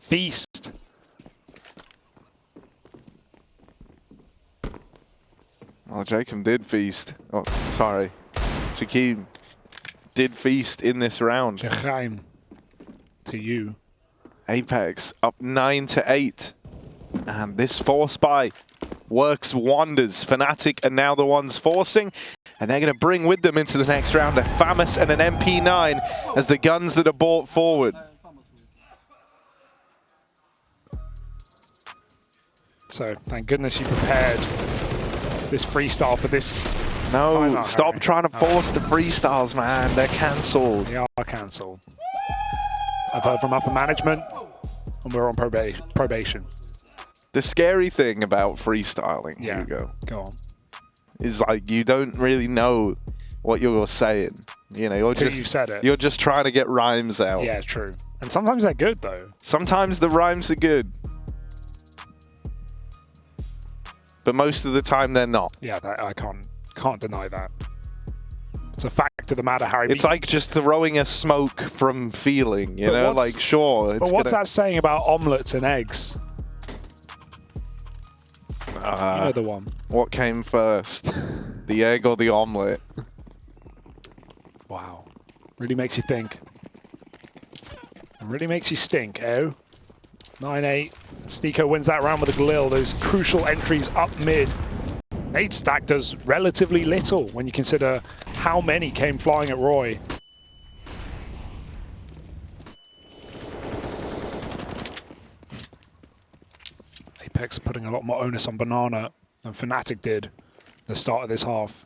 Speaker 1: Feast.
Speaker 2: Well, jkaem did feast. Oh, sorry. jkaem did feast in this round.
Speaker 1: jkaem to you.
Speaker 2: Apeks up 9-8. And this force buy works wonders. fnatic are now the ones forcing. And they're going to bring with them into the next round a FAMAS and an MP9 as the guns that are brought forward.
Speaker 1: So, thank goodness you prepared this freestyle for this.
Speaker 2: No, stop trying to force the freestyles, man. They're cancelled.
Speaker 1: They are cancelled. I've heard from upper management, and we're on probation.
Speaker 2: The scary thing about freestyling, Hugo,
Speaker 1: go on,
Speaker 2: is like you don't really know what you're saying. You know,
Speaker 1: you've said it.
Speaker 2: You're just trying to get rhymes out.
Speaker 1: Yeah, true. And sometimes they're good, though.
Speaker 2: Sometimes the rhymes are good. but most of the time they're not.
Speaker 1: Yeah, I can't deny that. It's a fact of the matter, Harry.
Speaker 2: It's like just throwing a smoke from feeling, you know? Like, sure.
Speaker 1: But what's that saying about omelets and eggs? You know the one.
Speaker 2: What came first? The egg or the omelet?
Speaker 1: Wow. Really makes you think. Really makes you stink, oh. 9-8. Stiko wins that round with a Galil. Those crucial entries up mid. 8 stack does relatively little when you consider how many came flying at Roy. Apeks putting a lot more onus on Banana than fnatic did at the start of this half.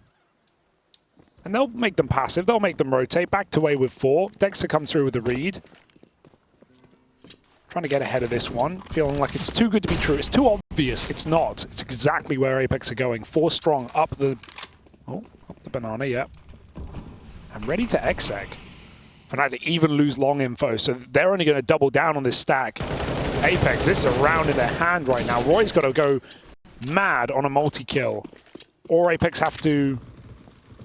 Speaker 1: And they'll make them passive. They'll make them rotate. Back to away with 4. Dexter comes through with a read. Trying to get ahead of this one. Feeling like it's too good to be true. It's too obvious. It's not. It's exactly where Apeks are going. 4 strong up the banana, yeah. And ready to exec. fnatic even lose long info, so they're only going to double down on this stack. Apeks, this is a round in their hand right now. Roy's got to go mad on a multi-kill. Or Apeks have to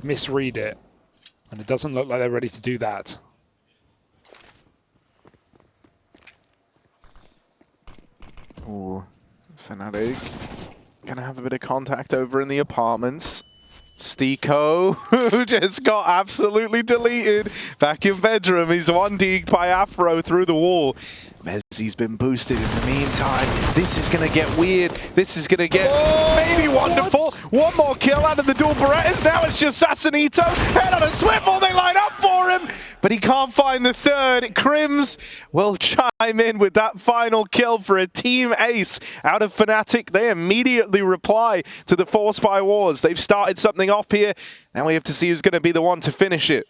Speaker 1: misread it. And it doesn't look like they're ready to do that.
Speaker 2: Ooh, fnatic gonna have a bit of contact over in the apartments. Stiko, who just got absolutely deleted back in bedroom. He's 1D'd by Afro through the wall. Mezzi's been boosted in the meantime. This is going to get weird. This is going to get maybe wonderful. One more kill out of the dual Berettas. Now it's just Sassanito. Head on a swivel. They line up for him. But he can't find the third. KRIMZ will chime in with that final kill for a team ace out of fnatic. They immediately reply to the Force by Wars. They've started something off here. Now we have to see who's going to be the one to finish it.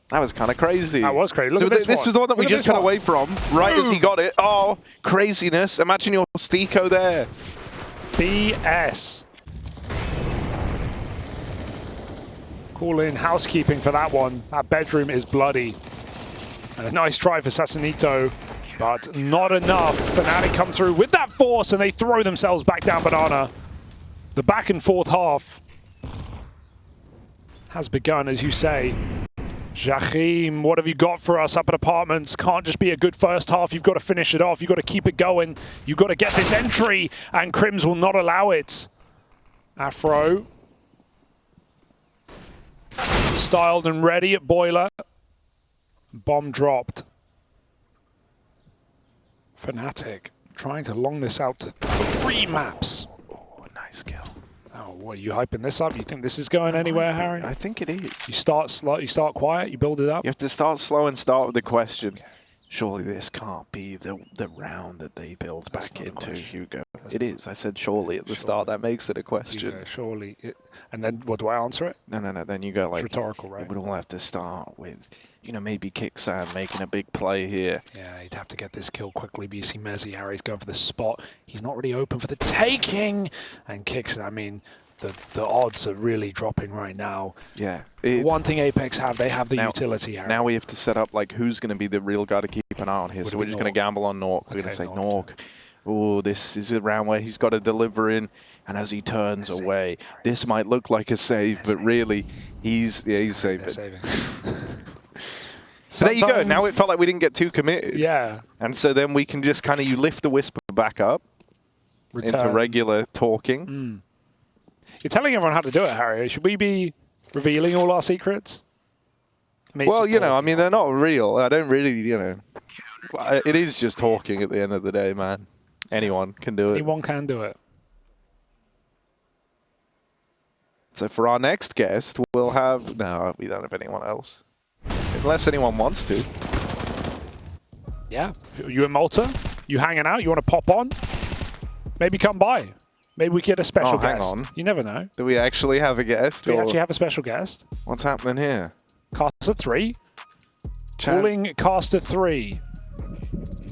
Speaker 2: That was kind of crazy.
Speaker 1: That was crazy. Look
Speaker 2: so
Speaker 1: at
Speaker 2: this was the one that we just got away from, right as he got it. Oh, craziness. Imagine your Stiko there.
Speaker 1: BS. Call in housekeeping for that one. That bedroom is bloody. And a nice try for Sassanito, but not enough. fnatic come through with that force and they throw themselves back down banana. The back and forth half has begun, as you say. jkaem, what have you got for us up at apartments? Can't just be a good first half. You've got to finish it off. You've got to keep it going. You've got to get this entry, and KRIMZ will not allow it. Afro. Styled and ready at Boiler. Bomb dropped. fnatic trying to long this out to 3 maps.
Speaker 2: Oh, nice kill.
Speaker 1: Oh, what, are you hyping this up? You think this is going anywhere, Harry?
Speaker 2: I think it is.
Speaker 1: You start slow, you start quiet, you build it up?
Speaker 2: You have to start slow and start with the question. Surely this can't be the round that they build back into, Hugo. It is. I said surely at the start. That makes it a question.
Speaker 1: Hugo, surely. And then what, do I answer it?
Speaker 2: No. Then you go like...
Speaker 1: It's rhetorical, right?
Speaker 2: It would all have to start with, you know, maybe KRIMZ making a big play here.
Speaker 1: Yeah, he'd have to get this kill quickly. But you see Mezzi, Harry's going for the spot. He's not really open for the taking. And KRIMZ, I mean... The odds are really dropping right now.
Speaker 2: Yeah.
Speaker 1: One thing Apeks have, they have the utility, Harry.
Speaker 2: Now we have to set up like who's going to be the real guy to keep an eye on here. So we're just going to gamble on nawwk. We're going to say nawwk. Oh, this is a round where he's got to deliver in. And as he turns away, this might look like a save, but really, he's saving. So there you go. Now it felt like we didn't get too committed.
Speaker 1: Yeah.
Speaker 2: And so then we can just kind of, you lift the whisper back up into regular talking.
Speaker 1: You're telling everyone how to do it, Harry. Should we be revealing all our secrets?
Speaker 2: I mean, well, you know, I mean, they're not real. I don't really, you know. It is just talking at the end of the day, man. Anyone can do it.
Speaker 1: Anyone can do it.
Speaker 2: So for our next guest, we'll have... No, we don't have anyone else. Unless anyone wants to.
Speaker 1: Yeah. You in Malta? You hanging out? You want to pop on? Maybe come by. Maybe we get a special guest.
Speaker 2: Hang on.
Speaker 1: You never know.
Speaker 2: Do we actually have a guest?
Speaker 1: Do we actually have a special guest?
Speaker 2: What's happening here?
Speaker 1: Caster 3. Calling Caster 3.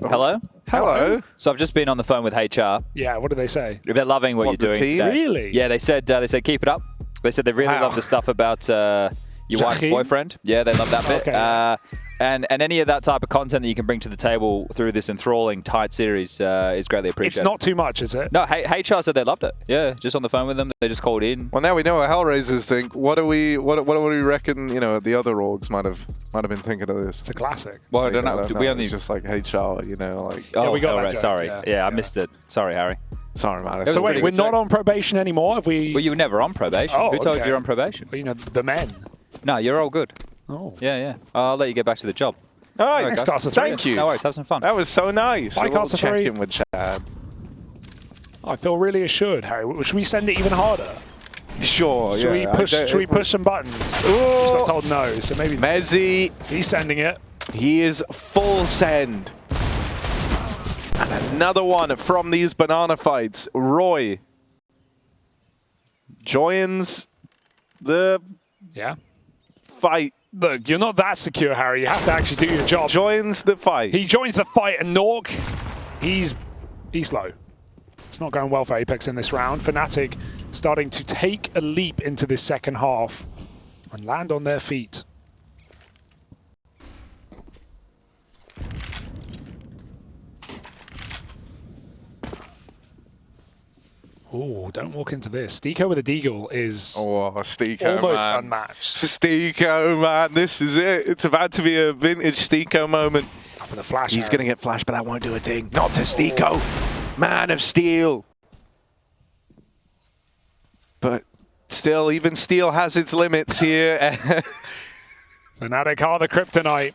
Speaker 3: Oh. Hello?
Speaker 2: Hello.
Speaker 3: So I've just been on the phone with HR.
Speaker 1: Yeah, what did they say?
Speaker 3: They're loving what you're doing today.
Speaker 1: Really?
Speaker 3: Yeah, they said keep it up. They said they really love the stuff about your wife's boyfriend. Yeah, they love that bit.
Speaker 1: Okay.
Speaker 3: And any of that type of content that you can bring to the table through this enthralling, tight series is greatly appreciated.
Speaker 1: It's not too much, is it?
Speaker 3: No, HR said they loved it. Yeah, just on the phone with them. They just called in.
Speaker 2: Well, now we know what Hellraisers think. What do we reckon? You know, the other orgs might have been thinking of this.
Speaker 1: It's a classic.
Speaker 3: Well, I don't know. We only
Speaker 2: it's just like HR. You know, like.
Speaker 3: Oh,
Speaker 1: we got that
Speaker 3: right.
Speaker 1: joke.
Speaker 3: Sorry. Yeah, I missed it. Sorry, Harry.
Speaker 2: Sorry, man.
Speaker 1: So wait, we're not on probation anymore? Have we?
Speaker 3: Well, you were never on probation.
Speaker 1: Oh,
Speaker 3: Who told you
Speaker 1: okay.
Speaker 3: you're on probation?
Speaker 1: Well, you know, the men.
Speaker 3: No, you're all good.
Speaker 1: Oh.
Speaker 3: Yeah. I'll let you get back to the job.
Speaker 2: All right,
Speaker 1: Thanks, Carter.
Speaker 2: thank you.
Speaker 3: No worries. Have some fun.
Speaker 2: That was so nice.
Speaker 1: Bye,
Speaker 2: A little
Speaker 1: Carter.
Speaker 2: check-in with Chad.
Speaker 1: I feel really assured, Harry. Should we send it even harder?
Speaker 2: Sure.
Speaker 1: Should
Speaker 2: yeah.
Speaker 1: we push some buttons? Just got told no, so maybe
Speaker 2: Mezzy.
Speaker 1: he's sending it.
Speaker 2: He is full send. And another one from these banana fights. Roy joins the fight.
Speaker 1: Look, you're not that secure, Harry. You have to actually do your job.
Speaker 2: Joins the fight.
Speaker 1: He joins the fight, and nawwk, he's slow. It's not going well for Apeks in this round. fnatic starting to take a leap into this second half and land on their feet. Oh, don't walk into this. Stiko with a deagle is
Speaker 2: Stiko,
Speaker 1: almost
Speaker 2: man.
Speaker 1: unmatched.
Speaker 2: Stiko, man. This is it. It's about to be a vintage Stiko moment.
Speaker 1: Up with a flash.
Speaker 2: He's going to get flashed, but that won't do a thing. Not to Stiko. Man of Steel. But still, even Steel has its limits here.
Speaker 1: fnatic are the kryptonite.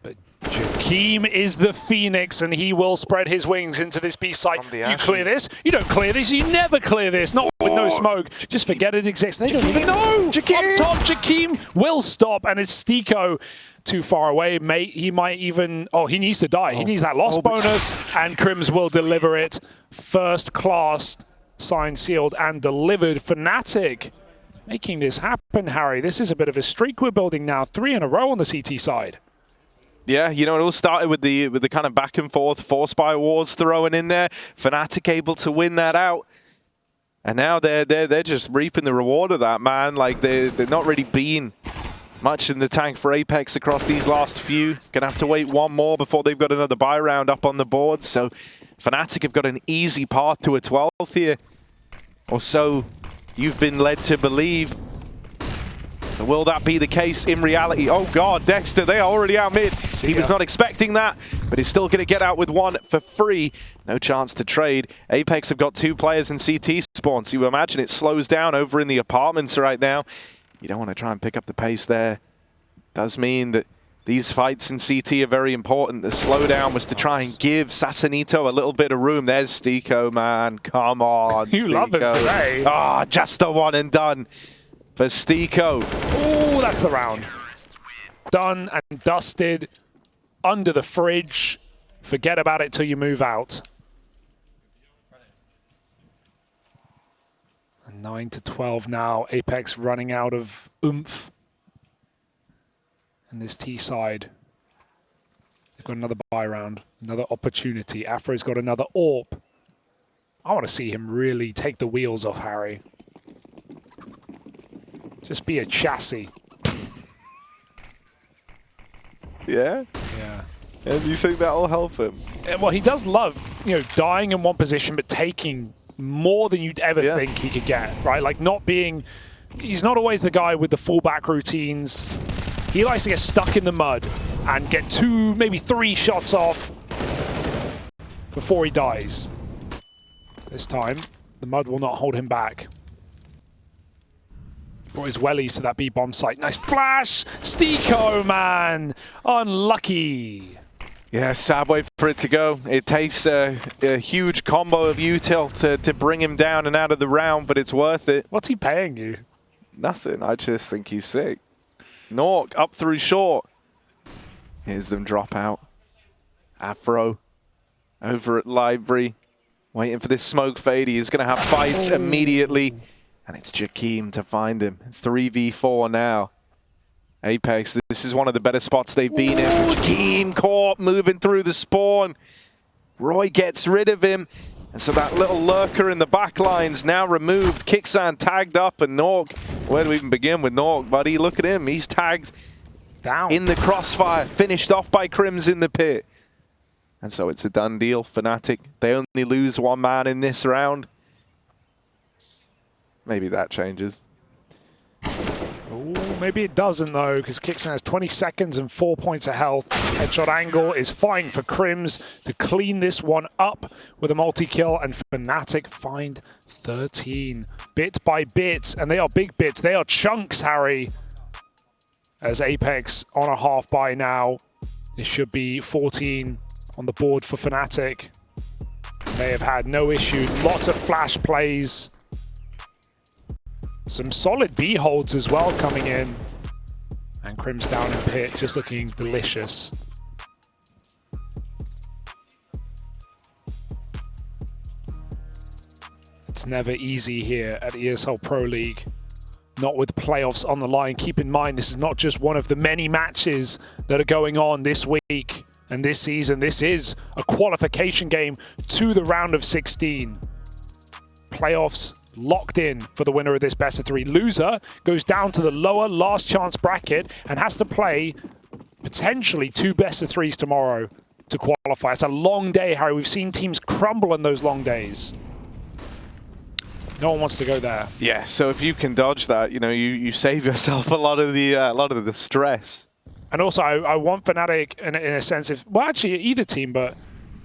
Speaker 1: But jkaem is the phoenix, and he will spread his wings into this B site. You clear this? You don't clear this. You never clear this. Not with no smoke. Just forget it exists. They don't even know.
Speaker 2: jkaem.
Speaker 1: Up top, jkaem will stop, and it's Stiko too far away. Mate, he might even... Oh, he needs to die. He needs that loss bonus, and KRIMZ will deliver it. First class, signed, sealed, and delivered. fnatic making this happen, Harry. This is a bit of a streak we're building now. 3 in a row on the CT side.
Speaker 2: Yeah, you know, it all started with the kind of back and forth, force by wars throwing in there. fnatic able to win that out. And now they're just reaping the reward of that, man. Like, they're not really been much in the tank for Apeks across these last few. Gonna have to wait one more before they've got another buy round up on the board. So fnatic have got an easy path to a 12th here. Or so you've been led to believe. But will that be the case in reality? Oh God, Dexter, they are already out mid. He was not expecting that, but he's still going to get out with one for free. No chance to trade. Apeks have got 2 players in CT spawn, so you imagine it slows down over in the apartments right now. You don't want to try and pick up the pace there. Does mean that these fights in CT are very important. The slowdown was to try and give Sasanito a little bit of room. There's Stiko, man. Come on,
Speaker 1: You love him today.
Speaker 2: Ah, just the one and done for Stiko.
Speaker 1: Oh, that's the round. Done and dusted. Under the fridge. Forget about it till you move out. And 9 to 12 now. Apeks running out of oomph. And this T side. They've got another buy round. Another opportunity. Afro's got another AWP. I want to see him really take the wheels off Harry. Just be a chassis.
Speaker 2: Yeah?
Speaker 1: Yeah.
Speaker 2: And you think that'll help him?
Speaker 1: Well, he does love, you know, dying in one position, but taking more than you'd ever think he could get, right? Like not being, he's not always the guy with the fullback routines. He likes to get stuck in the mud and get 2, maybe 3 shots off before he dies. This time, the mud will not hold him back. Brought his wellies to that B-bomb site. Nice flash! Stiko, man! Unlucky.
Speaker 2: Yeah, sad way for it to go. It takes a huge combo of util to bring him down and out of the round, but it's worth it.
Speaker 1: What's he paying you?
Speaker 2: Nothing. I just think he's sick. nawwk up through short. Here's them drop out. Afro over at library. Waiting for this smoke fade. He is going to have fights immediately. And it's jkaem to find him. 3v4 now. Apeks, this is one of the better spots they've been in. jkaem caught, moving through the spawn. Roy gets rid of him. And so that little lurker in the back line's now removed. Kixan tagged up, and nawwk, where do we even begin with nawwk, buddy? Look at him, he's tagged
Speaker 1: Down.
Speaker 2: in the crossfire, finished off by KRIMZ in the pit. And so it's a done deal. fnatic, they only lose one man in this round. Maybe that changes.
Speaker 1: Ooh, maybe it doesn't though, because KRIMZ has 20 seconds and 4 points of health. Headshot angle is fine for KRIMZ to clean this one up with a multi-kill, and fnatic find 13 bit by bit, and they are big bits. They are chunks, Harry. As Apeks on a half buy now. This should be 14 on the board for fnatic. They have had no issue. Lots of flash plays. Some solid B holds as well coming in. And KRIMZ down in pit, just looking delicious. It's never easy here at ESL Pro League. Not with playoffs on the line. Keep in mind, this is not just one of the many matches that are going on this week and this season. This is a qualification game to the round of 16. Playoffs locked in for the winner of this best of 3. Loser goes down to the lower last chance bracket and has to play potentially 2 best of 3s tomorrow to qualify. It's a long day, Harry. We've seen teams crumble in those long days. No one wants to go there.
Speaker 2: Yeah, so if you can dodge that, you know, you save yourself a lot of the stress.
Speaker 1: And also, I want fnatic in a sense, well, actually either team, but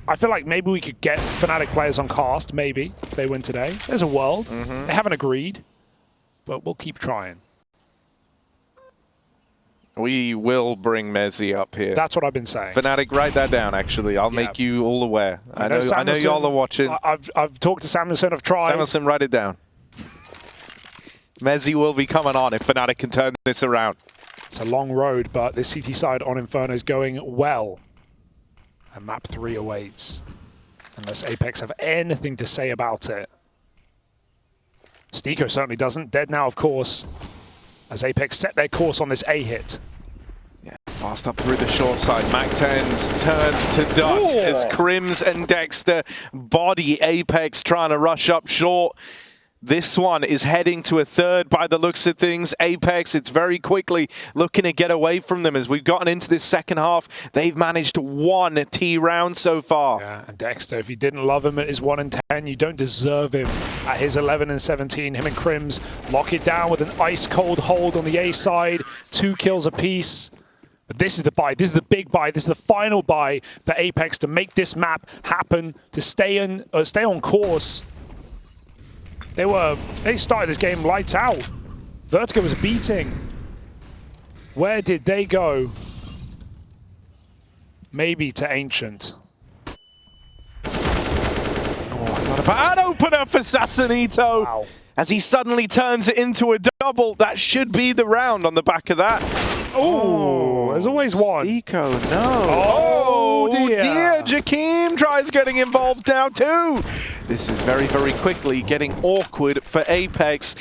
Speaker 1: I feel like maybe we could get fnatic players on cast, maybe, if they win today. There's a world. They haven't agreed, but we'll keep trying.
Speaker 2: We will bring Mezzi up here.
Speaker 1: That's what I've been saying.
Speaker 2: fnatic, write that down, actually. I'll make you all aware. I know y'all are watching.
Speaker 1: I've talked to Samuelson, I've tried.
Speaker 2: Samuelson, write it down. Mezzi will be coming on if fnatic can turn this around.
Speaker 1: It's a long road, but this CT side on Inferno is going well. And map 3 awaits. Unless Apeks have anything to say about it. Stiko certainly doesn't. Dead now, of course. As Apeks set their course on this A hit.
Speaker 2: Yeah, fast up through the short side. Mac-10s turned to dust as KRIMZ and Dexter body Apeks trying to rush up short. This one is heading to a third by the looks of things. Apeks, it's very quickly looking to get away from them as we've gotten into this second half. They've managed 1 T round so far.
Speaker 1: Yeah, and Dexter, if you didn't love him at his 1 and 10, you don't deserve him at his 11 and 17. Him and KRIMZ lock it down with an ice-cold hold on the A side. 2 kills apiece. But this is the buy. This is the big buy. This is the final buy for Apeks to make this map happen, to stay on course. They started this game lights out. Vertigo was beating. Where did they go? Maybe to Ancient.
Speaker 2: Oh, not a bad opener for Sassanito.
Speaker 1: Wow.
Speaker 2: As he suddenly turns it into a double. That should be the round on the back of that.
Speaker 1: Oh, there's always one.
Speaker 2: Eco, no.
Speaker 1: Oh, dear.
Speaker 2: jkaem tries getting involved now too. This is very, very quickly getting awkward for Apeks.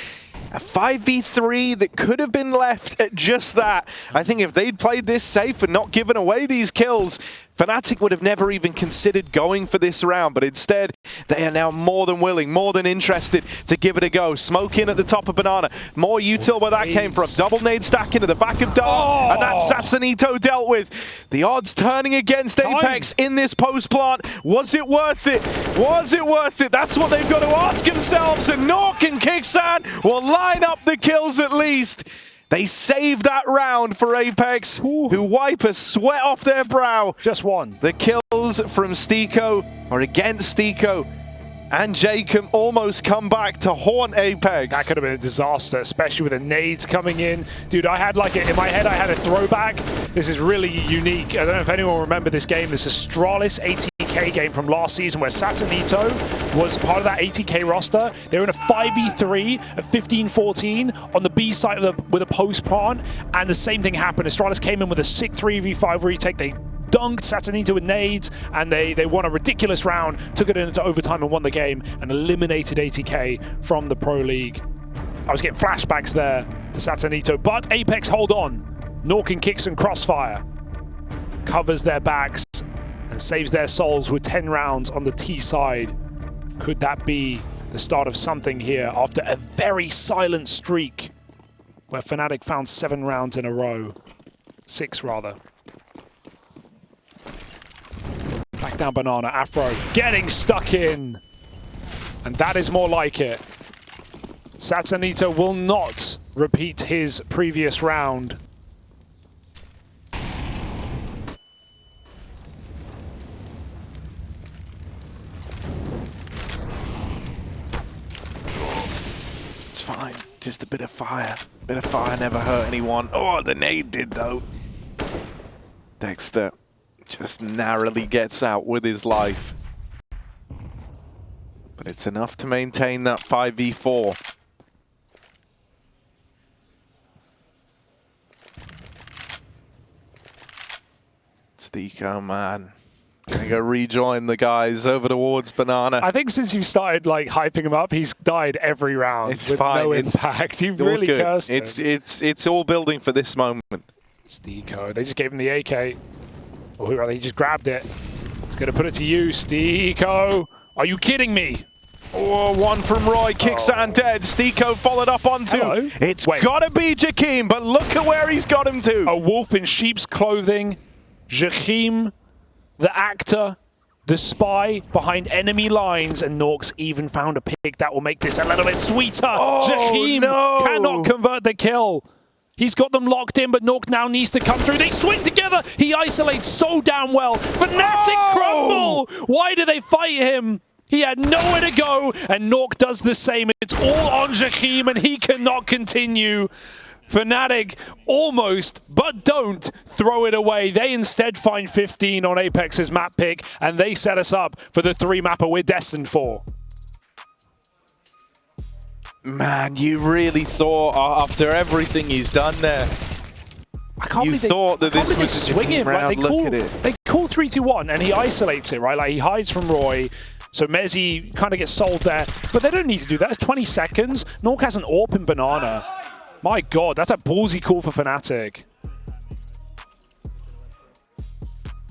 Speaker 2: A 5v3 that could have been left at just that. I think if they'd played this safe and not given away these kills, fnatic would have never even considered going for this round, but instead, they are now more than willing, more than interested to give it a go. Smoke in at the top of Banana. More util where that came from. Double nade stack into the back of Dark, and that's Sassanito dealt with. The odds turning against Apeks in this post plant. Was it worth it? Was it worth it? That's what they've got to ask themselves, and nawwk and Kicksan will line up the kills at least. They save that round for Apeks, who wipe a sweat off their brow.
Speaker 1: Just one.
Speaker 2: The kills from Stiko, or against Stiko, and jkaem almost come back to haunt Apeks.
Speaker 1: That could have been a disaster, especially with the nades coming in. Dude, I had like in my head, I had a throwback. This is really unique. I don't know if anyone will remember this game. This is Astralis ATK game from last season where Sassanito was part of that ATK roster. They were in a 5v3 at 15-14 on the B side with a post plant, and the same thing happened. Astralis came in with a sick 3v5 retake. They dunked Sassanito with nades, and they won a ridiculous round, took it into overtime and won the game, and eliminated ATK from the Pro League. I was getting flashbacks there for Sassanito, but Apeks hold on. nawwk and Kicksan crossfire covers their backs and saves their souls with 10 rounds on the T side. Could that be the start of something here after a very silent streak where fnatic found 7 rounds in a row? 6 rather. Back down Banana, Afro getting stuck in. And that is more like it. Satsanito will not repeat his previous round.
Speaker 2: It's fine. Just a bit of fire. Bit of fire never hurt anyone. Oh, the nade did though. Dexter just narrowly gets out with his life. But it's enough to maintain that 5v4. Steeko, man. Gonna go rejoin the guys over towards Banana.
Speaker 1: I think since you started like hyping him up, he's died every round with
Speaker 2: fine.
Speaker 1: no impact. You've really cursed him.
Speaker 2: It's all building for this moment.
Speaker 1: Steeko, they just gave him the AK. Oh, he just grabbed it. He's gonna put it to you, Steeko. Are you kidding me?
Speaker 2: Oh, one from Roy, kicks that and dead. Steeko followed up onto.
Speaker 1: Hello?
Speaker 2: It's gotta be jkaem, but look at where he's got him to.
Speaker 1: A wolf in sheep's clothing. jkaem, the actor, the spy behind enemy lines, and nawwk's even found a pick that will make this a little bit sweeter.
Speaker 2: Oh,
Speaker 1: jkaem
Speaker 2: no.
Speaker 1: cannot convert the kill. He's got them locked in, but nawwk now needs to come through. They swing together. He isolates so damn well. fnatic crumble. Why do they fight him? He had nowhere to go, and nawwk does the same. It's all on jkaem, and he cannot continue. fnatic almost, but don't throw it away. They instead find 15 on Apex's map pick, and they set us up for the 3-mapper we're destined for.
Speaker 2: Man, you really thought after everything he's done there,
Speaker 1: I can't
Speaker 2: you thought that this was
Speaker 1: swing him.
Speaker 2: round.
Speaker 1: Right?
Speaker 2: Look at it.
Speaker 1: They call 3-2-1, and he isolates it, right? Like, he hides from Roy. So Mezzy kind of gets sold there, but they don't need to do that. It's 20 seconds. nawwk has an AWP in Banana. My God, that's a ballsy call for fnatic.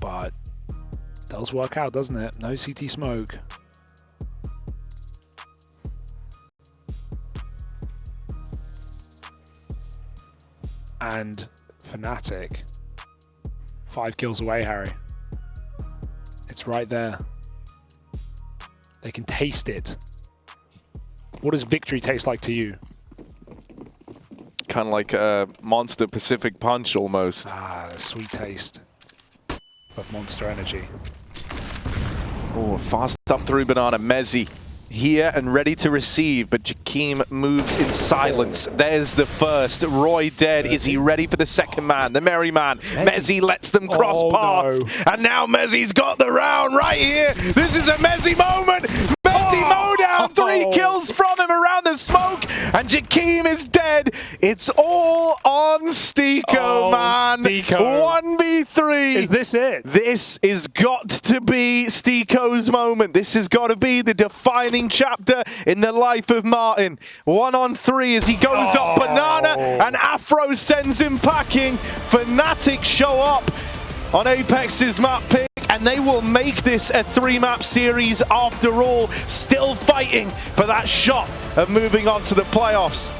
Speaker 1: But does work out, doesn't it? No CT smoke. And fnatic, 5 kills away, Harry. It's right there. They can taste it. What does victory taste like to you?
Speaker 2: Kind of like a Monster Pacific Punch almost.
Speaker 1: Ah, the sweet taste of Monster Energy.
Speaker 2: Oh, fast up through Banana. Mezzy here and ready to receive, but jkaem moves in silence. There's the first. Roy dead. Is he ready for the second man? The merry man. Mezzy lets them cross paths. No. And now Mezzy's got the round right here. This is a Mezzy moment. Mezzy mowdown. 3 kills from him around the smoke. And jkaem is dead. It's all on Steeko, man.
Speaker 1: Steeko.
Speaker 2: 1v3.
Speaker 1: Is this it?
Speaker 2: This is got to be Steeko's moment. This has got to be the defining chapter in the life of Martin. 1-on-3 as he goes up Banana, and Afro sends him packing. fnatic show up on Apex's map pick, and they will make this a 3-map series after all, still fighting for that shot of moving on to the playoffs.